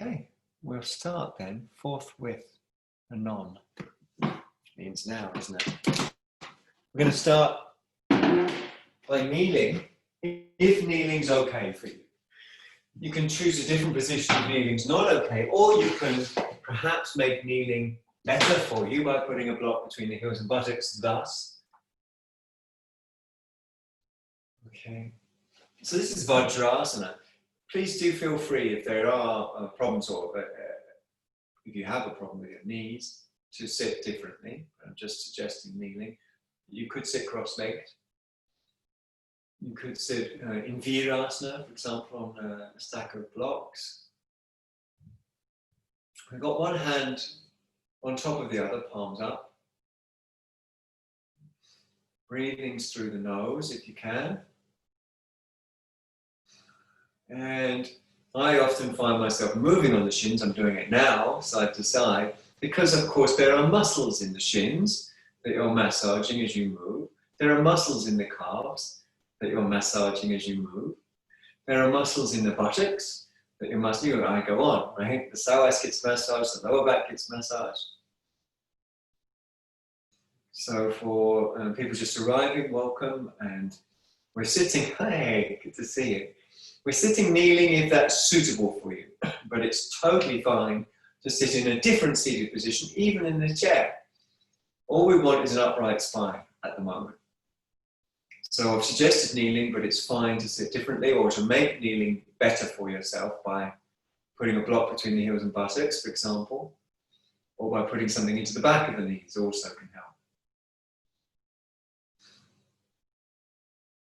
Okay, we'll start then forthwith. Anon means now, isn't it? We're going to start by kneeling, if kneeling's okay for you. You can choose a different position if kneeling's not okay, or you can perhaps make kneeling better for you by putting a block between the heels and buttocks, thus. Okay, so this is Vajrasana. Please do feel free if there are problems or if you have a problem with your knees to sit differently. I'm just suggesting kneeling. You could sit cross-legged. You could sit in Virasana, for example, on a stack of blocks. We've got one hand on top of the other, palms up. Breathing through the nose if you can. And I often find myself moving on the shins. I'm doing it now, side to side, because of course there are muscles in the shins that you're massaging as you move. There are muscles in the calves that you're massaging as you move. There are muscles in the buttocks that you're massaging. I go on, right? The psoas gets massaged, the lower back gets massaged. So for people just arriving, welcome, and we're sitting, hey, good to see you. We're sitting kneeling if that's suitable for you, but it's totally fine to sit in a different seated position, even in the chair. All we want is an upright spine at the moment. So I've suggested kneeling, but it's fine to sit differently or to make kneeling better for yourself by putting a block between the heels and buttocks, for example, or by putting something into the back of the knees also can help.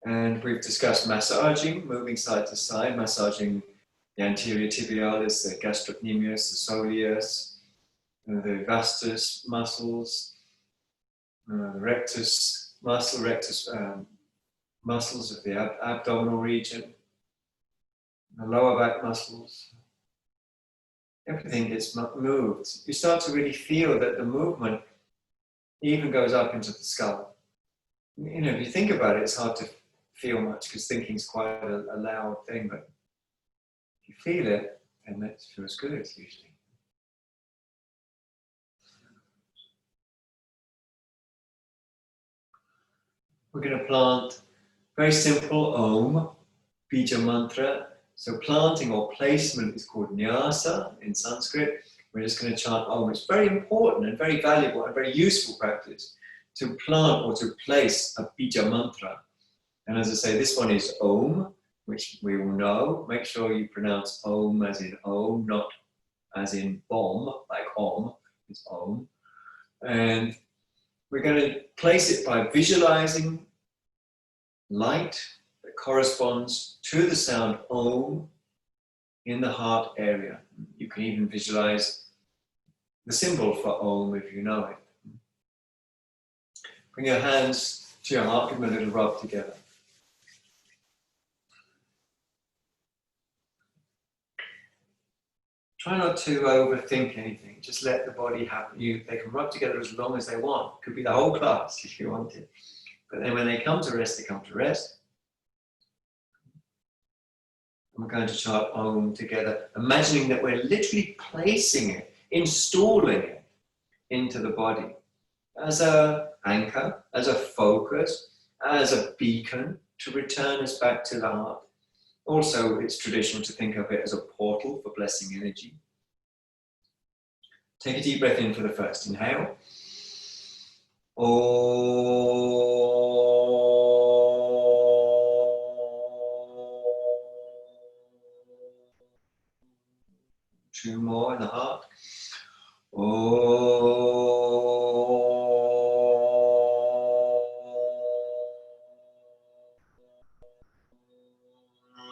And we've discussed massaging, moving side to side, massaging the anterior tibialis, the gastrocnemius, the soleus, the vastus muscles, the rectus muscle, muscles of the abdominal region, the lower back muscles. Everything gets moved. You start to really feel that the movement even goes up into the skull. You know, if you think about it, it's hard to feel much because thinking is quite a loud thing, but if you feel it, then that feels good usually. We're going to plant very simple Om, Bija mantra. So planting or placement is called Nyasa in Sanskrit. We're just going to chant Om. It's very important and very valuable and very useful practice to plant or to place a Bija mantra. And as I say, this one is Om, which we all know. Make sure you pronounce Om as in Om, not as in bomb, like Om. It's Om. And we're going to place it by visualizing light that corresponds to the sound Om in the heart area. You can even visualize the symbol for Om if you know it. Bring your hands to your heart, give them a little rub together. Try not to overthink anything. Just let the body happen. They can rub together as long as they want. Could be the whole class if you wanted. But then when they come to rest, they come to rest. And we're going to chant Om together, imagining that we're literally placing it, installing it into the body as an anchor, as a focus, as a beacon to return us back to the heart. Also, it's traditional to think of it as a portal for blessing energy. Take a deep breath in for the first. Inhale. Two more in the heart.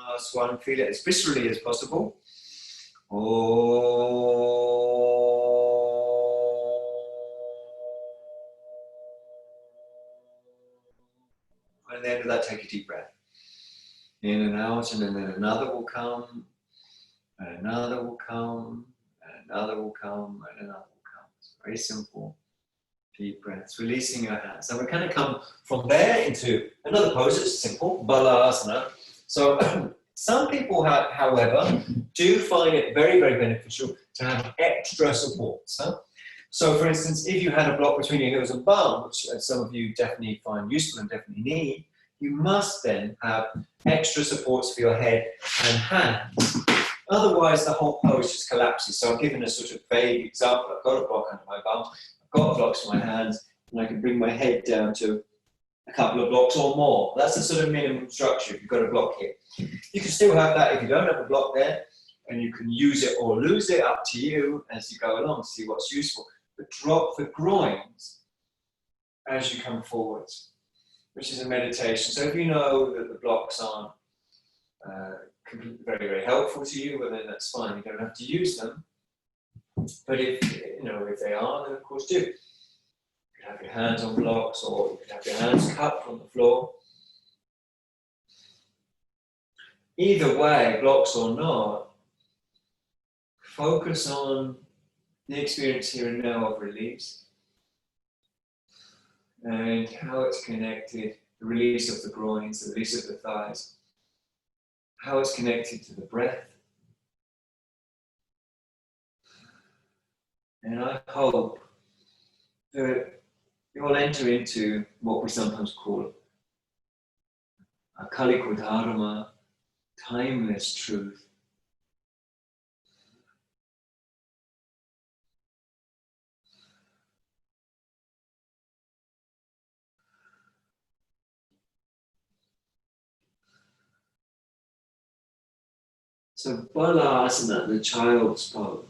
Last one, feel it as viscerally as possible. And at the end of that, take a deep breath. In and out, and then another will come, and another will come, and another will come, and another will come. It's very simple. Deep breaths, releasing your hands. And we're going to come from there into another pose. It's simple, Balasana. So some people, however, do find it very, very beneficial to have extra supports. Huh? So, for instance, if you had a block between your heels and bum, which some of you definitely find useful and definitely need, you must then have extra supports for your head and hands. Otherwise, the whole pose just collapses. So I've given a sort of vague example. I've got a block under my bum, I've got blocks for my hands, and I can bring my head down to a couple of blocks or more. That's the sort of minimum structure if you've got a block here. You can still have that if you don't have a block there, and you can use it or lose it, up to you as you go along, see what's useful. But drop the groins as you come forwards, which is a meditation. So if you know that the blocks aren't very, very helpful to you, well then that's fine, you don't have to use them. But if they are, then of course do. You can have your hands on blocks, or you can have your hands cupped on the floor. Either way, blocks or not, focus on the experience here and now of release and how it's connected, the release of the groins, the release of the thighs, how it's connected to the breath. And I hope that you'll enter into what we sometimes call a Kaliko Dharma, timeless truth. So Balasana, the child's pose.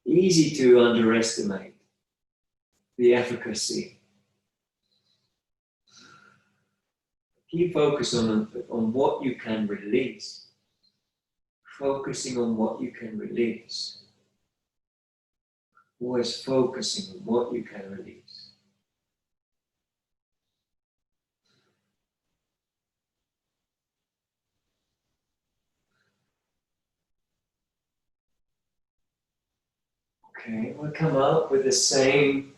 Easy to underestimate the efficacy. Keep focus on what you can release. Focusing on what you can release. Always focusing on what you can release. Okay, we'll come up with the same,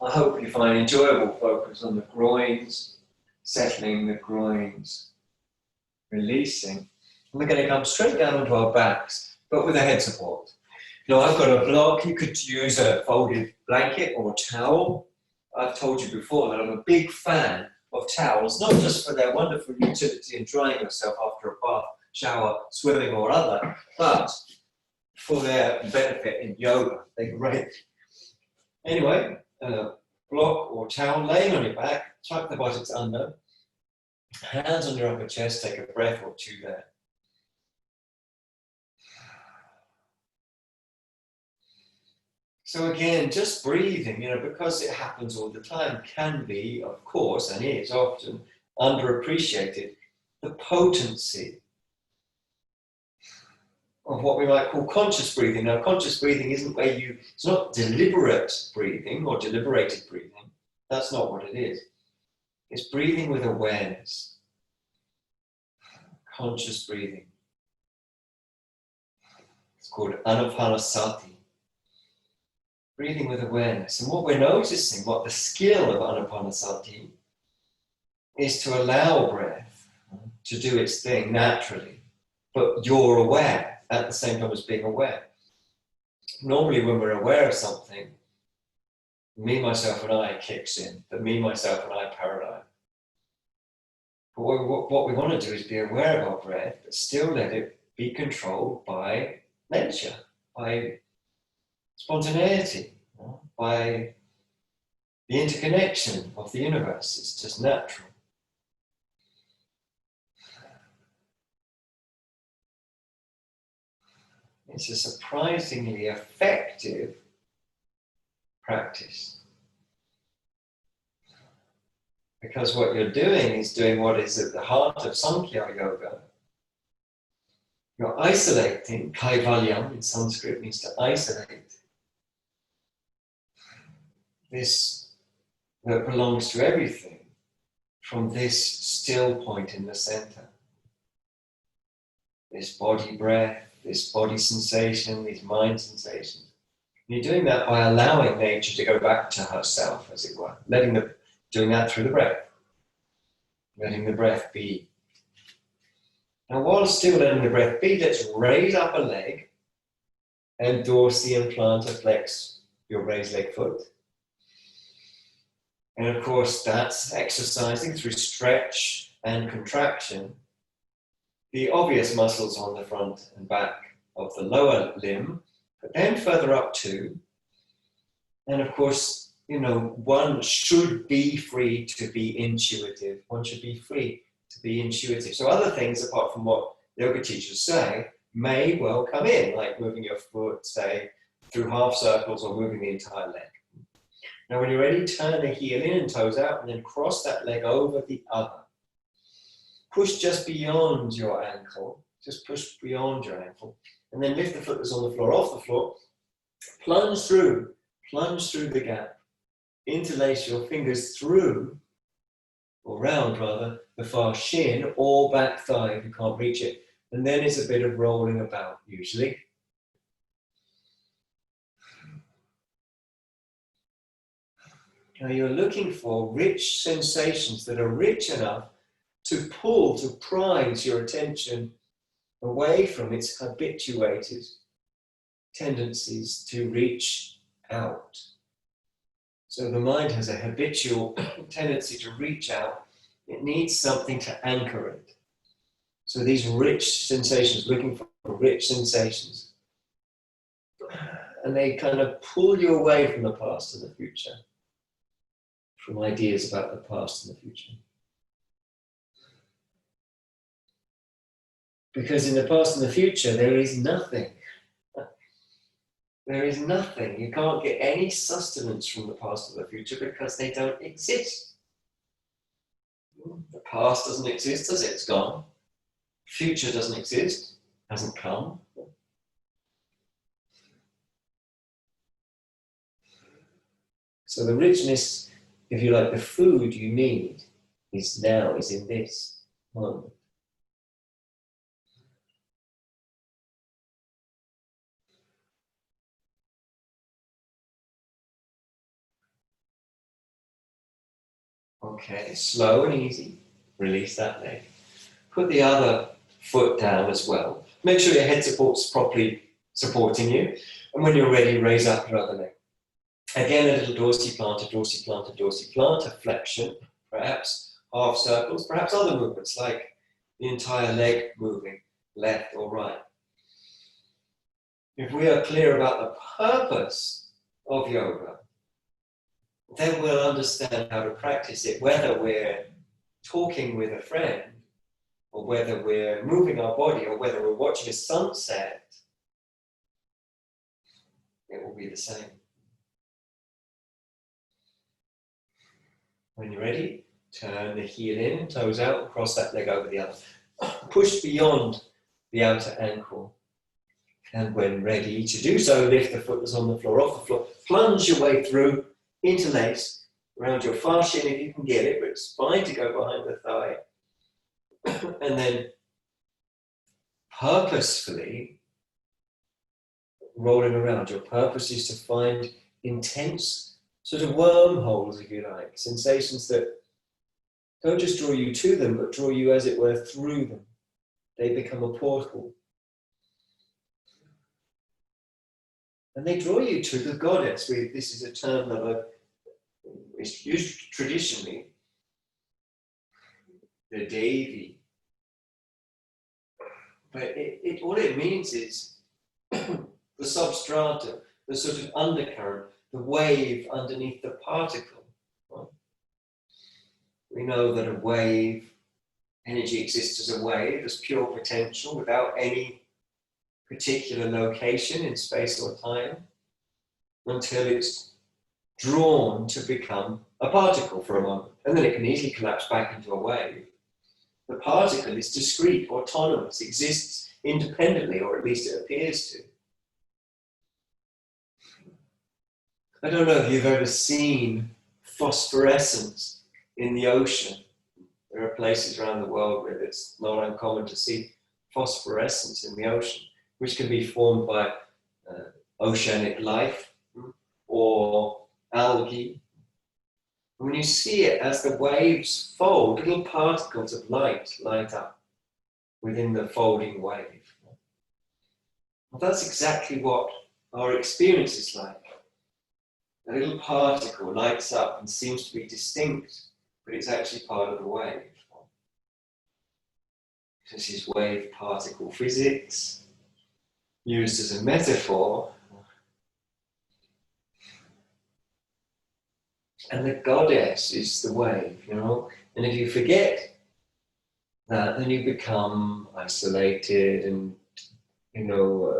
I hope you find enjoyable focus on the groins, settling the groins, releasing. And we're going to come straight down onto our backs, but with a head support. Now I've got a block, you could use a folded blanket or towel. I've told you before that I'm a big fan of towels, not just for their wonderful utility in drying yourself after a bath, shower, swimming or other, but for their benefit in yoga. They're great. Anyway, block or towel laying on your back, tuck the buttocks under, hands on your upper chest, take a breath or two there. So again, just breathing, because it happens all the time, can be, of course, and is often underappreciated, the potency of what we might call conscious breathing. Now, conscious breathing isn't where it's not deliberate breathing or deliberated breathing. That's not what it is. It's breathing with awareness. Conscious breathing. It's called anapanasati. Breathing with awareness. And what we're noticing, what the skill of anapanasati is to allow breath to do its thing naturally, but you're aware at the same time as being aware. Normally when we're aware of something, me, myself and I kicks in, the me, myself and I paradigm. But what we want to do is be aware of our breath, but still let it be controlled by nature, by spontaneity, by the interconnection of the universe. It's just natural. It's a surprisingly effective practice. Because what you're doing is doing what is at the heart of Sankhya Yoga. You're isolating, kaivalyam in Sanskrit means to isolate. This that belongs to everything from this still point in the center. This body breath, this body sensation, these mind sensations. And you're doing that by allowing nature to go back to herself, as it were. Doing that through the breath. Letting the breath be. Now, while still letting the breath be, let's raise up a leg and dorsi and plantar flex your raised leg foot. And of course, that's exercising through stretch and contraction the obvious muscles on the front and back of the lower limb, but then further up too. And of course, you know, one should be free to be intuitive. One should be free to be intuitive. So other things, apart from what yoga teachers say, may well come in, like moving your foot, say, through half circles or moving the entire leg. Now, when you're ready, turn the heel in and toes out, and then cross that leg over the other. Push just beyond your ankle. Just push beyond your ankle. And then lift the foot that's on the floor off the floor. Plunge through the gap. Interlace your fingers through, or round rather, the far shin or back thigh if you can't reach it. And then it's a bit of rolling about, usually. Now you're looking for rich sensations that are rich enough to pull, to prize your attention away from its habituated tendencies to reach out. So the mind has a habitual tendency to reach out. It needs something to anchor it. So these rich sensations, looking for rich sensations, and they kind of pull you away from the past and the future, from ideas about the past and the future. Because in the past and the future, there is nothing. There is nothing. You can't get any sustenance from the past or the future because they don't exist. The past doesn't exist as it's gone. Future doesn't exist, hasn't come. So the richness, if you like, the food you need is now, is in this moment. Okay, slow and easy. Release that leg. Put the other foot down as well. Make sure your head support's properly supporting you. And when you're ready, raise up your other leg. Again, a little dorsiplantar, dorsiplantar, dorsiplantar flexion, perhaps half circles, perhaps other movements like the entire leg moving left or right. If we are clear about the purpose of yoga, then we'll understand how to practice it, whether we're talking with a friend, or whether we're moving our body, or whether we're watching a sunset. It will be the same. When you're ready, turn the heel in, toes out, cross that leg over the other. Push beyond the outer ankle. And when ready to do so, lift the foot that's on the floor off the floor. Plunge your way through, interlace around your far shin if you can get it, but it's fine to go behind the thigh. And then purposefully rolling around. Your purpose is to find intense sort of wormholes, if you like, sensations that don't just draw you to them, but draw you, as it were, through them. They become a portal. And they draw you to the goddess. This is a term that is used traditionally, the Devi. But all it means is the substratum, the sort of undercurrent, the wave underneath the particle. Right? We know that a wave, energy exists as a wave, as pure potential, without any particular location in space or time, until it's drawn to become a particle for a moment. And then it can easily collapse back into a wave. The particle is discrete, autonomous, exists independently, or at least it appears to. I don't know if you've ever seen phosphorescence in the ocean. There are places around the world where it's not uncommon to see phosphorescence in the ocean, which can be formed by oceanic life or algae. When you see it, as the waves fold, little particles of light light up. within the folding wave. Well, that's exactly what our experience is like. A little particle lights up and seems to be distinct, but it's actually part of the wave. This is wave particle physics, used as a metaphor. And the goddess is the wave, you know. And if you forget that, then you become isolated and, you know,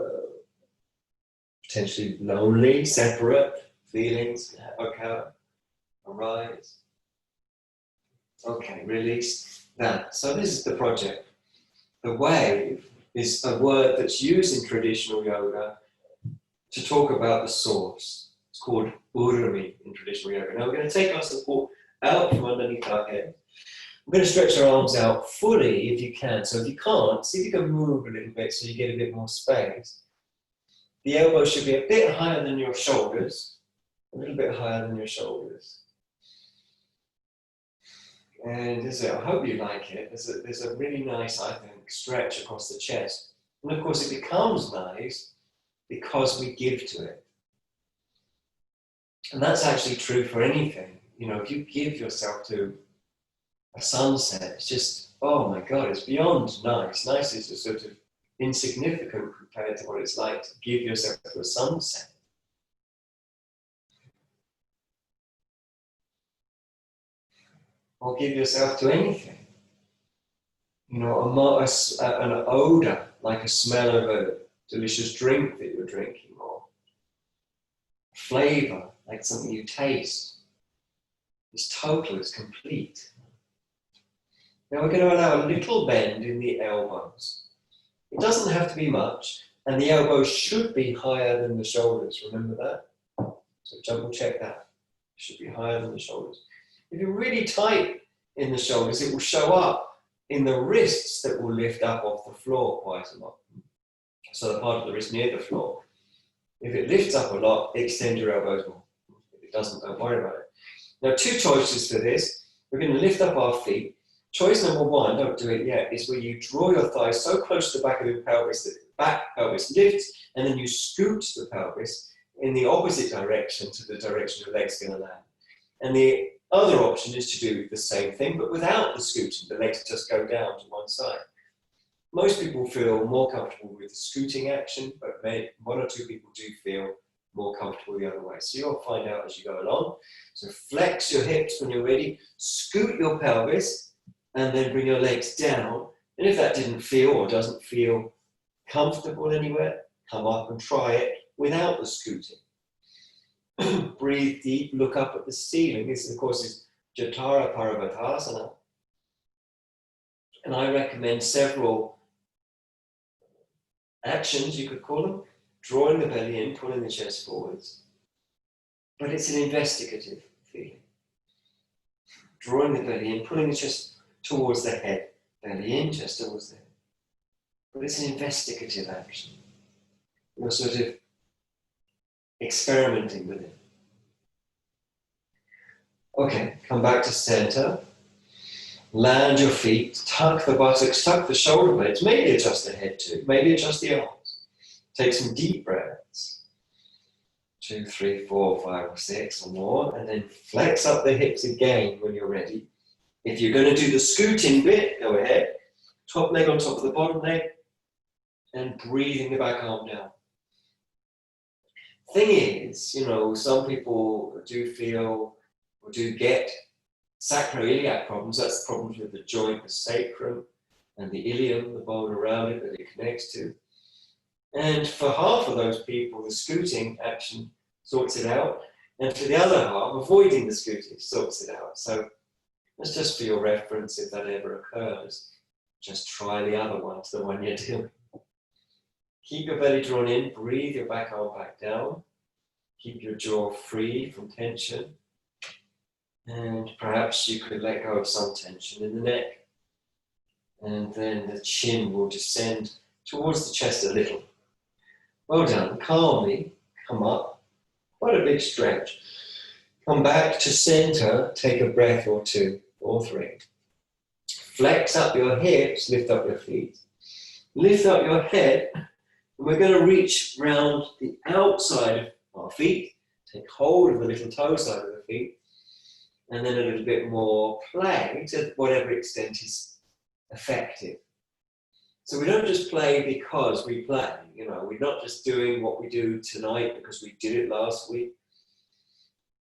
potentially lonely, separate feelings arise. Okay, release that. So this is the project. The wave is a word that's used in traditional yoga to talk about the source. It's called Urmi in traditional yoga. Now we're going to take our support out from underneath our head. We're going to stretch our arms out fully if you can. So if you can't, see if you can move a little bit so you get a bit more space. The elbows should be a bit higher than your shoulders, a little bit higher than your shoulders. And I hope you like it. There's a really nice, I think, stretch across the chest. And of course it becomes nice because we give to it. And that's actually true for anything. You know, if you give yourself to a sunset, it's just, oh my God, it's beyond nice. Nice is a sort of insignificant compared to what it's like to give yourself to a sunset. Or give yourself to anything. You know, an odor, like a smell of a delicious drink that you're drinking, or flavor, like something you taste. It's total, it's complete. Now we're going to allow a little bend in the elbows. It doesn't have to be much, and the elbows should be higher than the shoulders, remember that? So double check that. It should be higher than the shoulders. If you're really tight in the shoulders, it will show up in the wrists that will lift up off the floor quite a lot. So the part of the wrist near the floor. If it lifts up a lot, extend your elbows more. If it doesn't, don't worry about it. Now, two choices for this. We're going to lift up our feet. Choice number one, don't do it yet, is where you draw your thighs so close to the back of the pelvis that the back pelvis lifts, and then you scoot the pelvis in the opposite direction to the direction your legs are going to land. And the other option is to do the same thing, but without the scooting. The legs just go down to one side. Most people feel more comfortable with the scooting action, but one or two people do feel more comfortable the other way. So you'll find out as you go along. So flex your hips when you're ready, scoot your pelvis, and then bring your legs down. And if that didn't feel or doesn't feel comfortable anywhere, come up and try it without the scooting. Breathe deep, look up at the ceiling. This, of course, is Jatara Paravatasana. And I recommend several actions, you could call them. Drawing the belly in, pulling the chest forwards. But it's an investigative feeling. Drawing the belly in, pulling the chest towards the head. Belly in, chest towards the head. But it's an investigative action. You're sort of experimenting with it. Okay, come back to center. Land your feet, tuck the buttocks, tuck the shoulder blades, maybe adjust the head too, maybe adjust the arms. Take some deep breaths. 2, 3, 4, 5, or 6 or more, and then flex up the hips again when you're ready. If you're going to do the scooting bit, go ahead. Top leg on top of the bottom leg, and breathing the back arm down. Thing is, you know, some people do feel or do get sacroiliac problems. That's the problems with the joint, the sacrum, and the ilium, the bone around it that it connects to. And for half of those people, the scooting action sorts it out. And for the other half, avoiding the scooting sorts it out. So that's just for your reference if that ever occurs. Just try the other one to the one you're doing. Keep your belly drawn in, breathe your back arm back down. Keep your jaw free from tension. And perhaps you could let go of some tension in the neck. And then the chin will descend towards the chest a little. Well done. Calmly come up. Quite a big stretch. Come back to center. Take a breath or two or three. Flex up your hips. Lift up your feet. Lift up your head, and we're going to reach round the outside of our feet, take hold of the little toe side of the feet, and then a little bit more play to whatever extent is effective. So we don't just play because we play, you know, we're not just doing what we do tonight because we did it last week.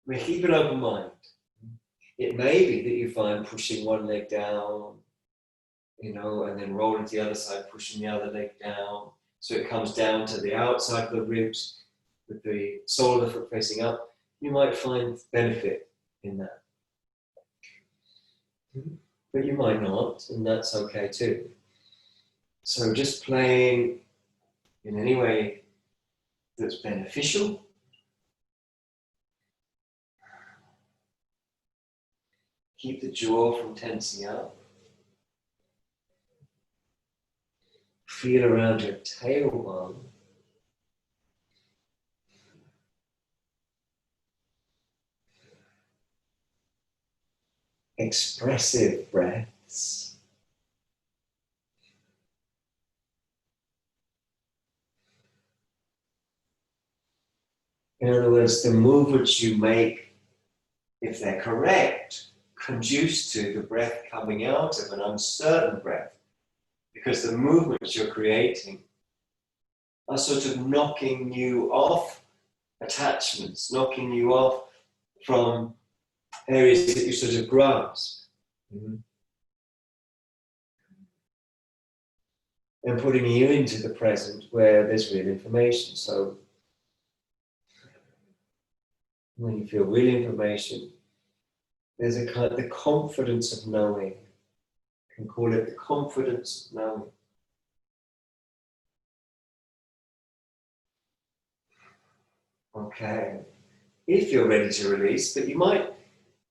We keep an open mind. It may be that you find pushing one leg down, you know, and then rolling to the other side, pushing the other leg down. So it comes down to the outside of the ribs with the sole of the foot facing up. You might find benefit in that. But you might not, and that's okay too. So just playing in any way that's beneficial. Keep the jaw from tensing up. Feel around your tailbone. Expressive breaths. In other words, the movements you make, if they're correct, conduce to the breath coming out of an uncertain breath, because the movements you're creating are sort of knocking you off attachments, knocking you off from areas that you sort of grasp. And putting you into the present where there's real information. So when you feel real information, there's a kind of the confidence of knowing. You can call it the confidence of knowing. Okay. If you're ready to release, but you might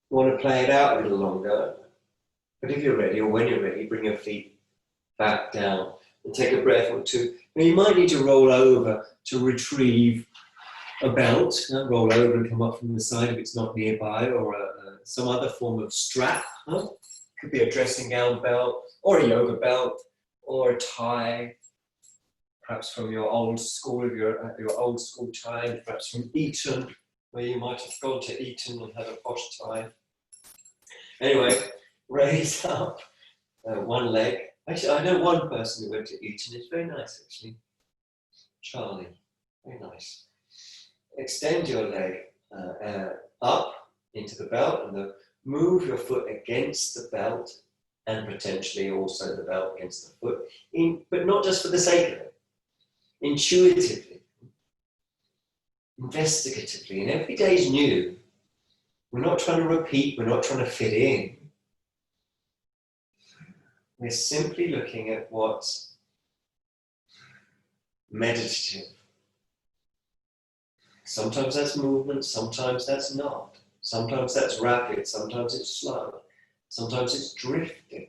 want to play it out a little longer. But if you're ready, or when you're ready, bring your feet back down and take a breath or two. Now you might need to roll over to retrieve a belt. Roll over and come up from the side if it's not nearby, or some other form of strap. Could be a dressing gown belt, or a yoga belt, or a tie, perhaps from your old school, your old school tie, perhaps from Eton, where you might have gone to Eton and had a posh tie. Anyway, raise up one leg. Actually, I know one person who went to Eton. It's very nice, actually. Charlie, very nice. Extend your leg up into the belt, and move your foot against the belt, and potentially also the belt against the foot, but not just for the sake of it. Intuitively, investigatively, and every day is new. We're not trying to repeat, we're not trying to fit in. We're simply looking at what's meditative. Sometimes that's movement, sometimes that's not. Sometimes that's rapid, sometimes it's slow. Sometimes it's drifting.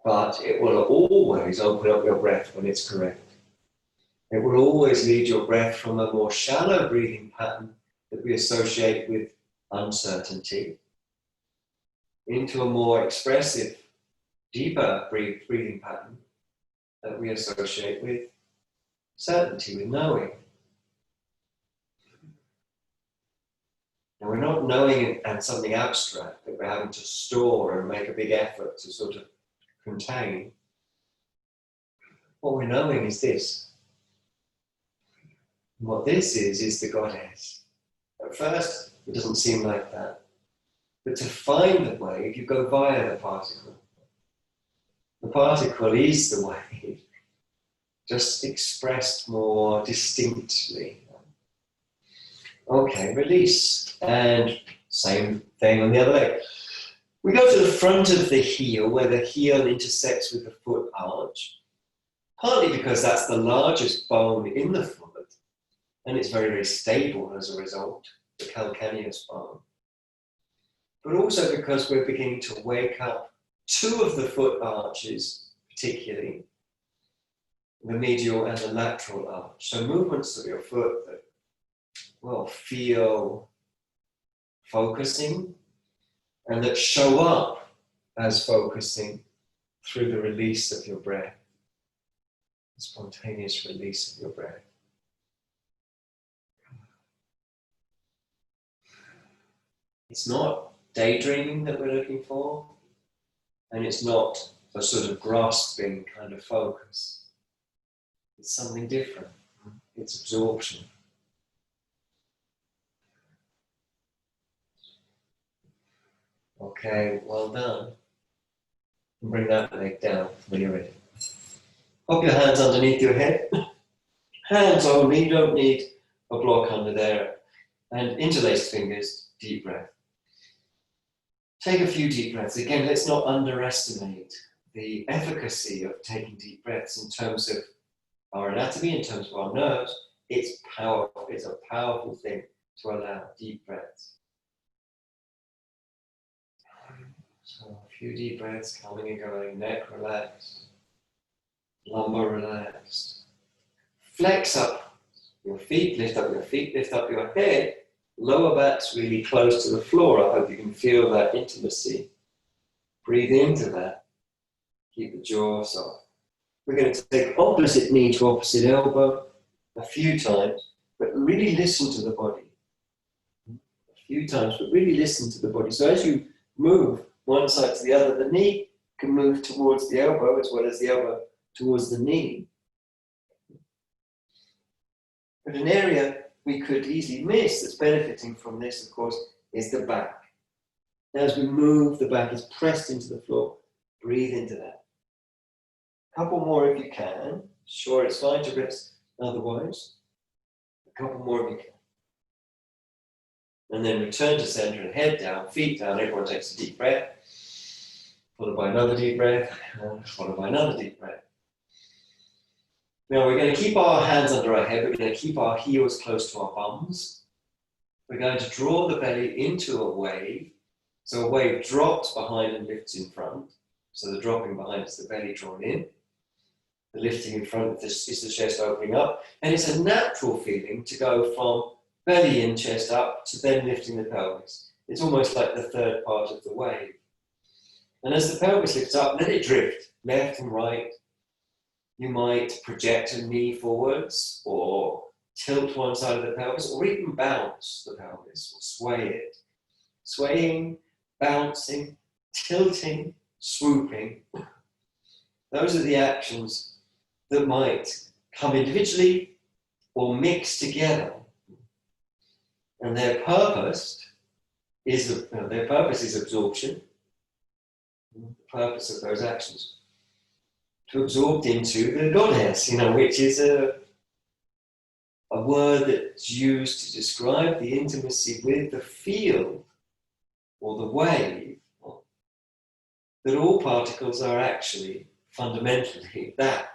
But it will always open up your breath when it's correct. It will always lead your breath from a more shallow breathing pattern that we associate with uncertainty into a more expressive, deeper breathing pattern that we associate with certainty, with knowing. Now, we're not knowing it as something abstract that we're having to store and make a big effort to sort of contain. What we're knowing is this. And what this is the Goddess. At first, it doesn't seem like that. But to find the wave, you go via the particle. The particle is the wave, just expressed more distinctly. Okay, release. And same thing on the other leg. We go to the front of the heel, where the heel intersects with the foot arch, partly because that's the largest bone in the foot, and it's very, very stable as a result, the calcaneus bone. But also because we're beginning to wake up two of the foot arches, particularly, the medial and the lateral arch. So movements of your foot that, well, feel focusing and that show up as focusing through the release of your breath, the spontaneous release of your breath. It's not daydreaming that we're looking for, and it's not a sort of grasping kind of focus. It's something different. It's absorption. Okay, well done. And bring that leg down when you're ready. Pop your hands underneath your head. Hands only, you don't need a block under there. And interlaced fingers, deep breath. Take a few deep breaths. Again, let's not underestimate the efficacy of taking deep breaths in terms of our anatomy, in terms of our nerves. It's powerful. It's a powerful thing to allow deep breaths. So a few deep breaths coming and going. Neck relaxed. Lumbar relaxed. Flex up your feet. Lift up your feet. Lift up your head. Lower back's really close to the floor. I hope you can feel that intimacy. Breathe into that. Keep the jaw soft. We're going to take opposite knee to opposite elbow a few times, but really listen to the body. A few times, but really listen to the body. So as you move one side to the other, the knee can move towards the elbow as well as the elbow towards the knee. But an area we could easily miss that's benefiting from this, of course, is the back. As we move, the back is pressed into the floor. Breathe into that. A couple more if you can. Sure, it's fine to rest otherwise. A couple more if you can. And then return to center and head down, feet down. Everyone takes a deep breath, followed by another deep breath, followed by another deep breath. Now we're going to keep our hands under our head. We're going to keep our heels close to our bums. We're going to draw the belly into a wave. So a wave drops behind and lifts in front. So the dropping behind is the belly drawn in. The lifting in front is the chest opening up. And it's a natural feeling to go from belly in, chest up, to then lifting the pelvis. It's almost like the third part of the wave. And as the pelvis lifts up, let it drift left and right. You might project a knee forwards, or tilt one side of the pelvis, or even bounce the pelvis, or sway it. Swaying, bouncing, tilting, swooping. Those are the actions that might come individually or mix together. And their purpose is absorption. The purpose of those actions. To absorb into the goddess, which is a word that's used to describe the intimacy with the field or the wave, that all particles are actually fundamentally that.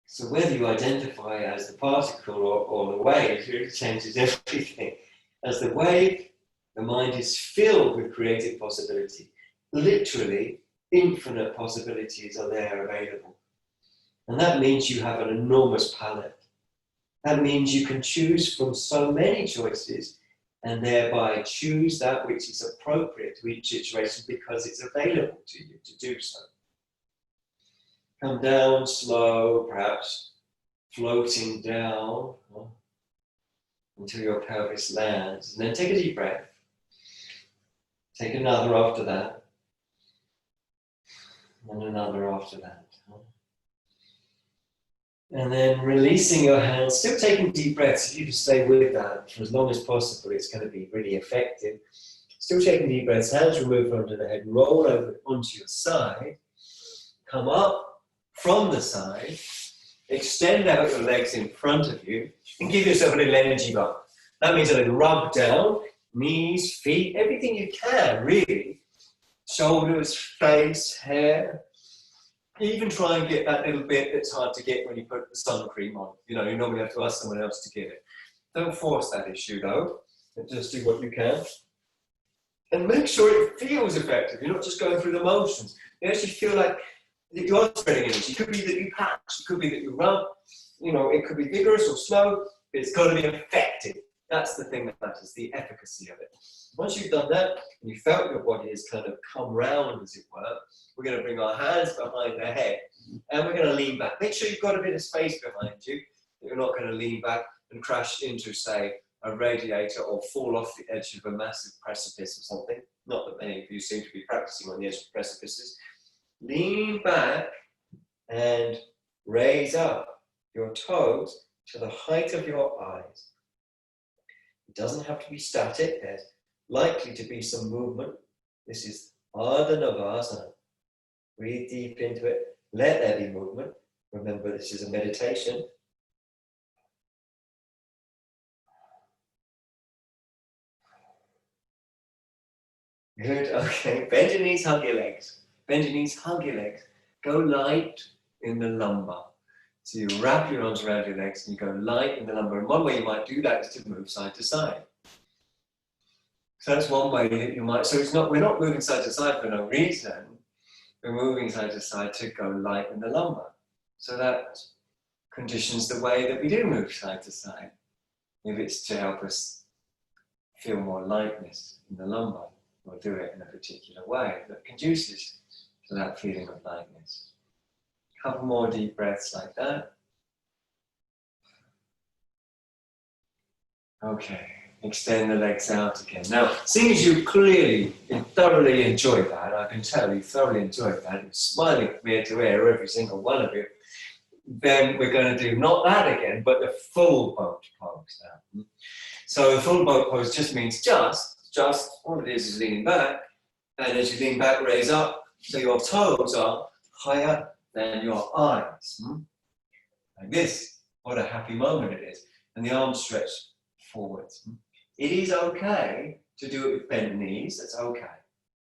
So whether you identify as the particle or the wave, it really changes everything. As the wave, the mind is filled with creative possibility. Literally, infinite possibilities are there available. And that means you have an enormous palette. That means you can choose from so many choices and thereby choose that which is appropriate to each situation because it's available to you to do so. Come down slow, perhaps floating down until your pelvis lands. And then take a deep breath. Take another after that. And another after that. And then releasing your hands, still taking deep breaths. If you can stay with that for as long as possible, it's going to be really effective. Still taking deep breaths, hands removed under the head, roll over onto your side, come up from the side, extend out your legs in front of you, and give yourself a little energy bump. That means a little rub down, knees, feet, everything you can, really. Shoulders, face, hair. Even try and get that little bit that's hard to get when you put the sun cream on. You normally have to ask someone else to get it. Don't force that issue though. Just do what you can. And make sure it feels effective. You're not just going through the motions. You actually feel like that you are spreading energy. It could be that you patch, it could be that you rub, you know, it could be vigorous or slow, but it's got to be effective. That's the thing that matters, the efficacy of it. Once you've done that, and you felt your body has kind of come round, as it were, we're going to bring our hands behind the head, and we're going to lean back. Make sure you've got a bit of space behind you. You're not going to lean back and crash into, say, a radiator or fall off the edge of a massive precipice or something. Not that many of you seem to be practicing on the edge of precipices. Lean back and raise up your toes to the height of your eyes. It doesn't have to be static. There's likely to be some movement. This is Ardha Navasana. Breathe deep into it. Let there be movement. Remember, this is a meditation. Good, okay. Bend your knees, hug your legs. Bend your knees, hug your legs. Go light in the lumbar. So you wrap your arms around your legs and you go light in the lumbar. And one way you might do that is to move side to side. So that's one way that you might, so it's not, we're not moving side to side for no reason. We're moving side to side to go light in the lumbar. So that conditions the way that we do move side to side. If it's to help us feel more lightness in the lumbar, we'll do it in a particular way that conduces to that feeling of lightness. A couple more deep breaths like that. Okay, extend the legs out again. Now, seeing as you clearly and thoroughly enjoyed that, I can tell you thoroughly enjoyed that, you're smiling from ear to ear, every single one of you, then we're going to do not that again, but the full boat pose now. So the full boat pose just means just all it is leaning back, and as you lean back, raise up, so your toes are higher than your eyes. Like this. What a happy moment it is. And the arms stretch forwards. It is okay to do it with bent knees. That's okay.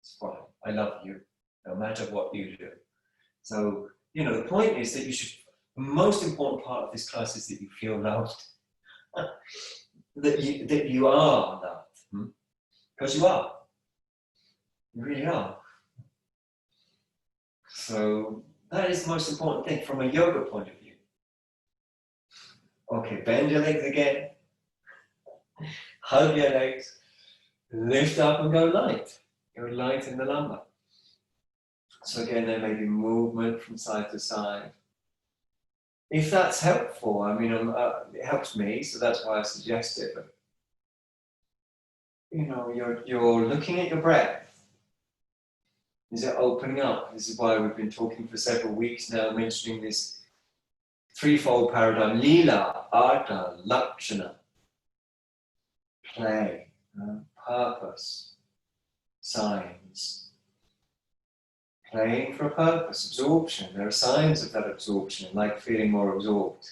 It's fine. I love you, no matter what you do. So, you know, the point is that you should, the most important part of this class is that you feel loved. that you are loved. Because you are. You really are. So that is the most important thing from a yoga point of view. Okay, bend your legs again. Hug your legs. Lift up and go light. Go light in the lumbar. So again, there may be movement from side to side. If that's helpful, I mean, it helps me, so that's why I suggest it. But you know, you're looking at your breath. Is it opening up? This is why we've been talking for several weeks now, mentioning this threefold paradigm: Lila, Artha, Lakshana. Play, purpose, signs. Playing for a purpose, absorption. There are signs of that absorption, like feeling more absorbed,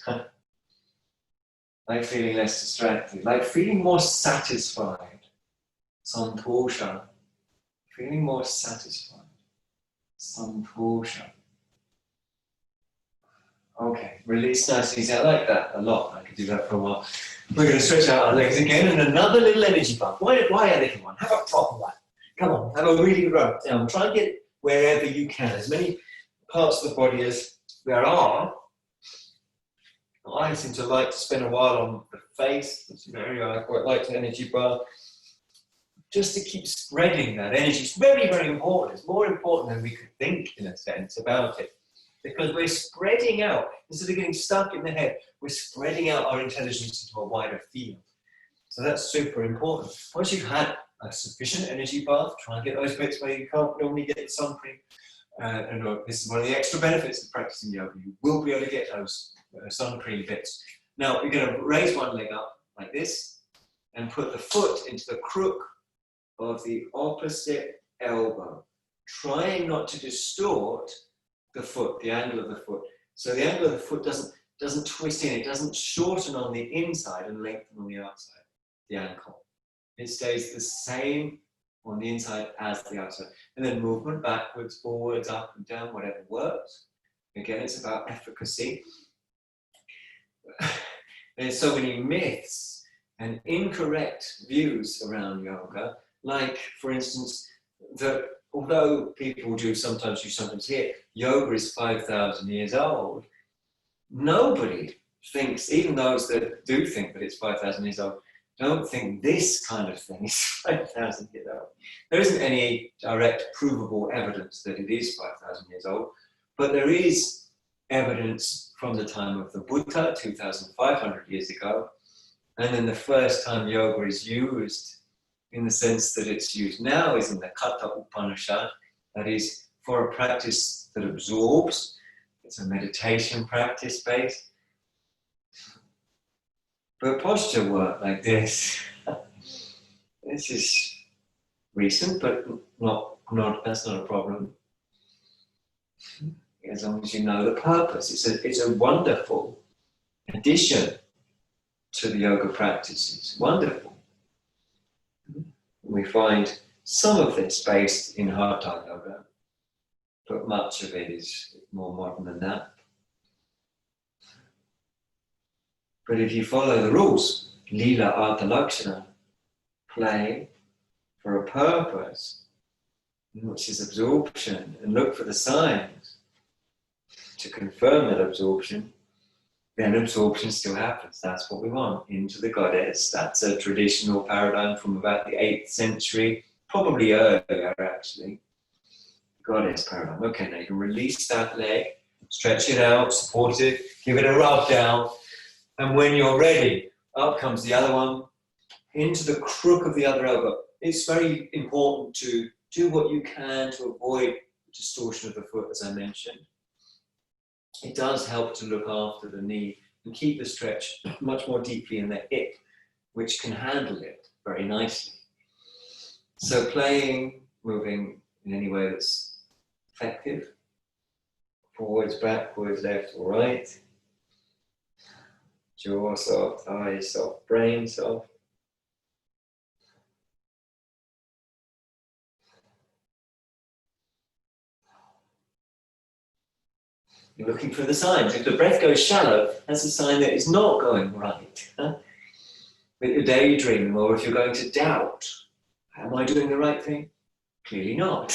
like feeling less distracted, like feeling more satisfied. Santosha, feeling more satisfied. Santosha. Okay, release nice and easy. I like that a lot. I could do that for a while. We're going to stretch out our legs again and another little energy bump. Why a little one? Have a proper one. Come on, have a really good run. Down. Try and get wherever you can, as many parts of the body as there are. I seem to like to spend a while on the face. It's an area I quite like to energy bar. Just to keep spreading that energy. It's very, very important. It's more important than we could think, in a sense, about it. Because we're spreading out, instead of getting stuck in the head, we're spreading out our intelligence into a wider field. So that's super important. Once you've had a sufficient energy bath, try and get those bits where you can't normally get the sun cream. And this is one of the extra benefits of practicing yoga. You will be able to get those sun cream bits. Now, you're going to raise one leg up like this and put the foot into the crook of the opposite elbow, trying not to distort the foot, the angle of the foot. So the angle of the foot doesn't twist in, it doesn't shorten on the inside and lengthen on the outside, the ankle. It stays the same on the inside as the outside. And then movement backwards, forwards, up and down, whatever works. Again, it's about efficacy. There's so many myths and incorrect views around yoga, like, for instance, that although people do sometimes hear, yoga is 5,000 years old, nobody thinks, even those that do think that it's 5,000 years old, don't think this kind of thing is 5,000 years old. There isn't any direct provable evidence that it is 5,000 years old, but there is evidence from the time of the Buddha, 2,500 years ago, and then the first time yoga is used in the sense that it's used now is in the Katha Upanishad, that is for a practice that absorbs. It's a meditation practice based. But posture work like this, this is recent, but that's not a problem. As long as you know the purpose. It's a wonderful addition to the yoga practices. Wonderful. We find some of this based in Hatha yoga, but much of it is more modern than that. But if you follow the rules, lila artha lakshana, play for a purpose, which is absorption, and look for the signs to confirm that absorption, then absorption still happens. That's what we want, into the goddess. That's a traditional paradigm from about the 8th century, probably earlier actually. Goddess paradigm. Okay, now you can release that leg, stretch it out, support it, give it a rub down, and when you're ready, up comes the other one, into the crook of the other elbow. It's very important to do what you can to avoid distortion of the foot, as I mentioned. It does help to look after the knee and keep the stretch much more deeply in the hip, which can handle it very nicely. So playing, moving in any way that's effective, forwards, backwards, left or right, jaw soft, eyes soft, brain soft. You're looking for the signs. If the breath goes shallow, that's a sign that it's not going right. But you're daydreaming, or if you're going to doubt, am I doing the right thing? Clearly not.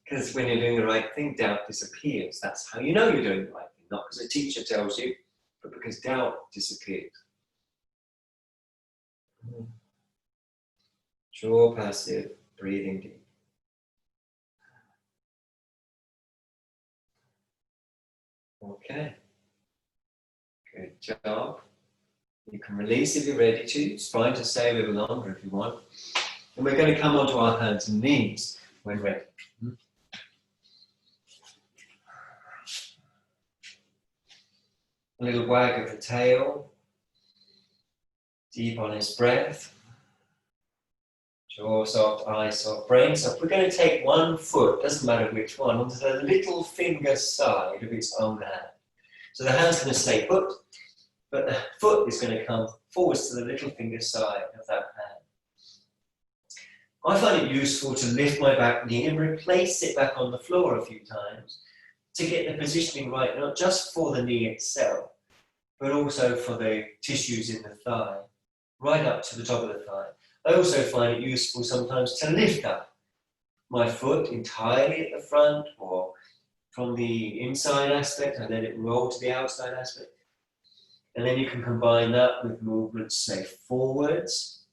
Because when you're doing the right thing, doubt disappears. That's how you know you're doing the right thing. Not because a teacher tells you, but because doubt disappears. Jaw passive, breathing deep. Okay, good job. You can release if you're ready to. It's fine to stay a little longer if you want. And we're going to come onto our hands and knees when ready. A little wag of the tail, deep honest breath, jaw soft, eyes soft, brain soft. We're going to take one foot, doesn't matter which one, onto the little finger side of its own hand. So the hand's going to stay put, but the foot is going to come forwards to the little finger side of that hand. I find it useful to lift my back knee and replace it back on the floor a few times to get the positioning right, not just for the knee itself, but also for the tissues in the thigh, right up to the top of the thigh. I also find it useful sometimes to lift up my foot entirely at the front or from the inside aspect and let it roll to the outside aspect. And then you can combine that with movements, say, forwards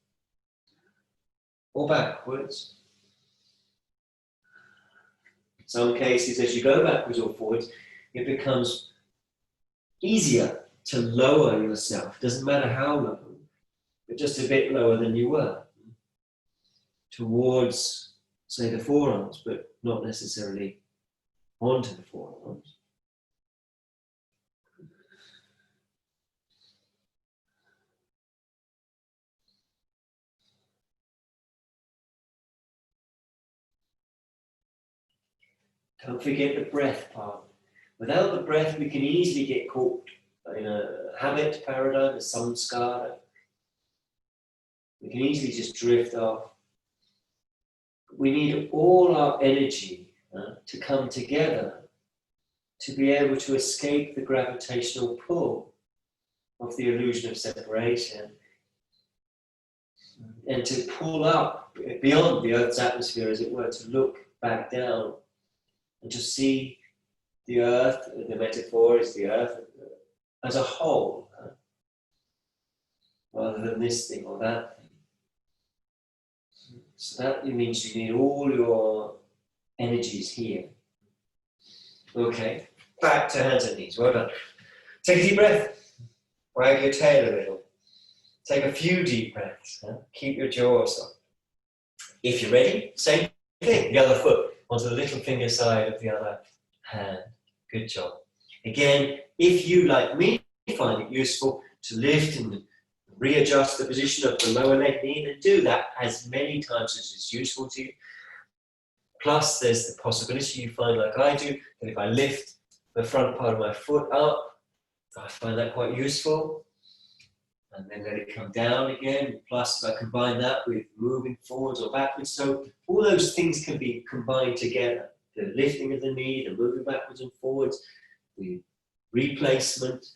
or backwards. In some cases, as you go backwards or forwards, it becomes easier to lower yourself. Doesn't matter how low, but just a bit lower than you were. Towards, say, the forearms, but not necessarily onto the forearms. Don't forget the breath part. Without the breath, we can easily get caught in a habit paradigm, a samskara. We can easily just drift off. We need all our energy to come together to be able to escape the gravitational pull of the illusion of separation and to pull up beyond the Earth's atmosphere, as it were, to look back down and to see the Earth. The metaphor is the Earth as a whole, rather than this thing or that thing. So that means you need all your energies here. Okay, back to hands and knees. Well done. Take a deep breath. Wag your tail a little. Take a few deep breaths. Keep your jaw soft. If you're ready, same thing. The other foot onto the little finger side of the other hand. Good job. Again, if you, like me, find it useful to lift and readjust the position of the lower leg knee, then do that as many times as is useful to you. Plus, there's the possibility you find, like I do, that if I lift the front part of my foot up, I find that quite useful. And then let it come down again. Plus, if I combine that with moving forwards or backwards, so all those things can be combined together. The lifting of the knee, the moving backwards and forwards, the replacement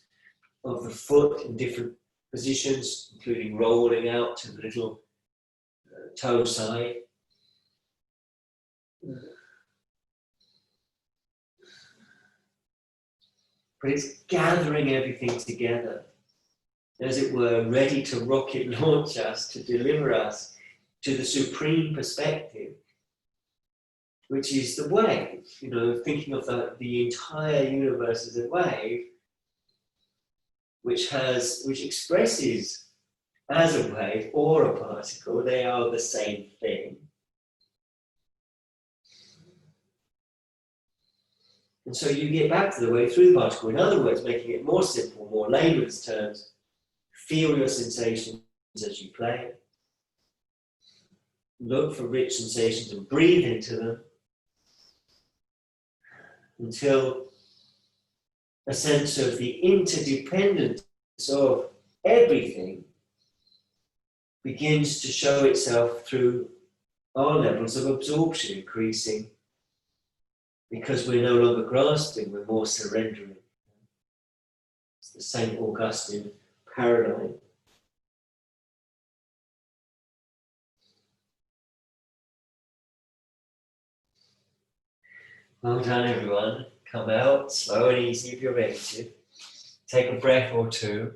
of the foot in different positions, including rolling out to the little toe side. But it's gathering everything together, as it were, ready to rocket launch us, to deliver us to the supreme perspective, which is the wave. You know, thinking of the entire universe as a wave, which expresses as a wave or a particle. They are the same thing. And so you get back to the wave through the particle. In other words, making it more simple, more layman's terms, feel your sensations as you play. Look for rich sensations and breathe into them until a sense of the interdependence of everything begins to show itself through our levels of absorption increasing, because we're no longer grasping, we're more surrendering. It's the St. Augustine paradigm. Well done, everyone. Come out slow and easy if you're ready to. Take a breath or two.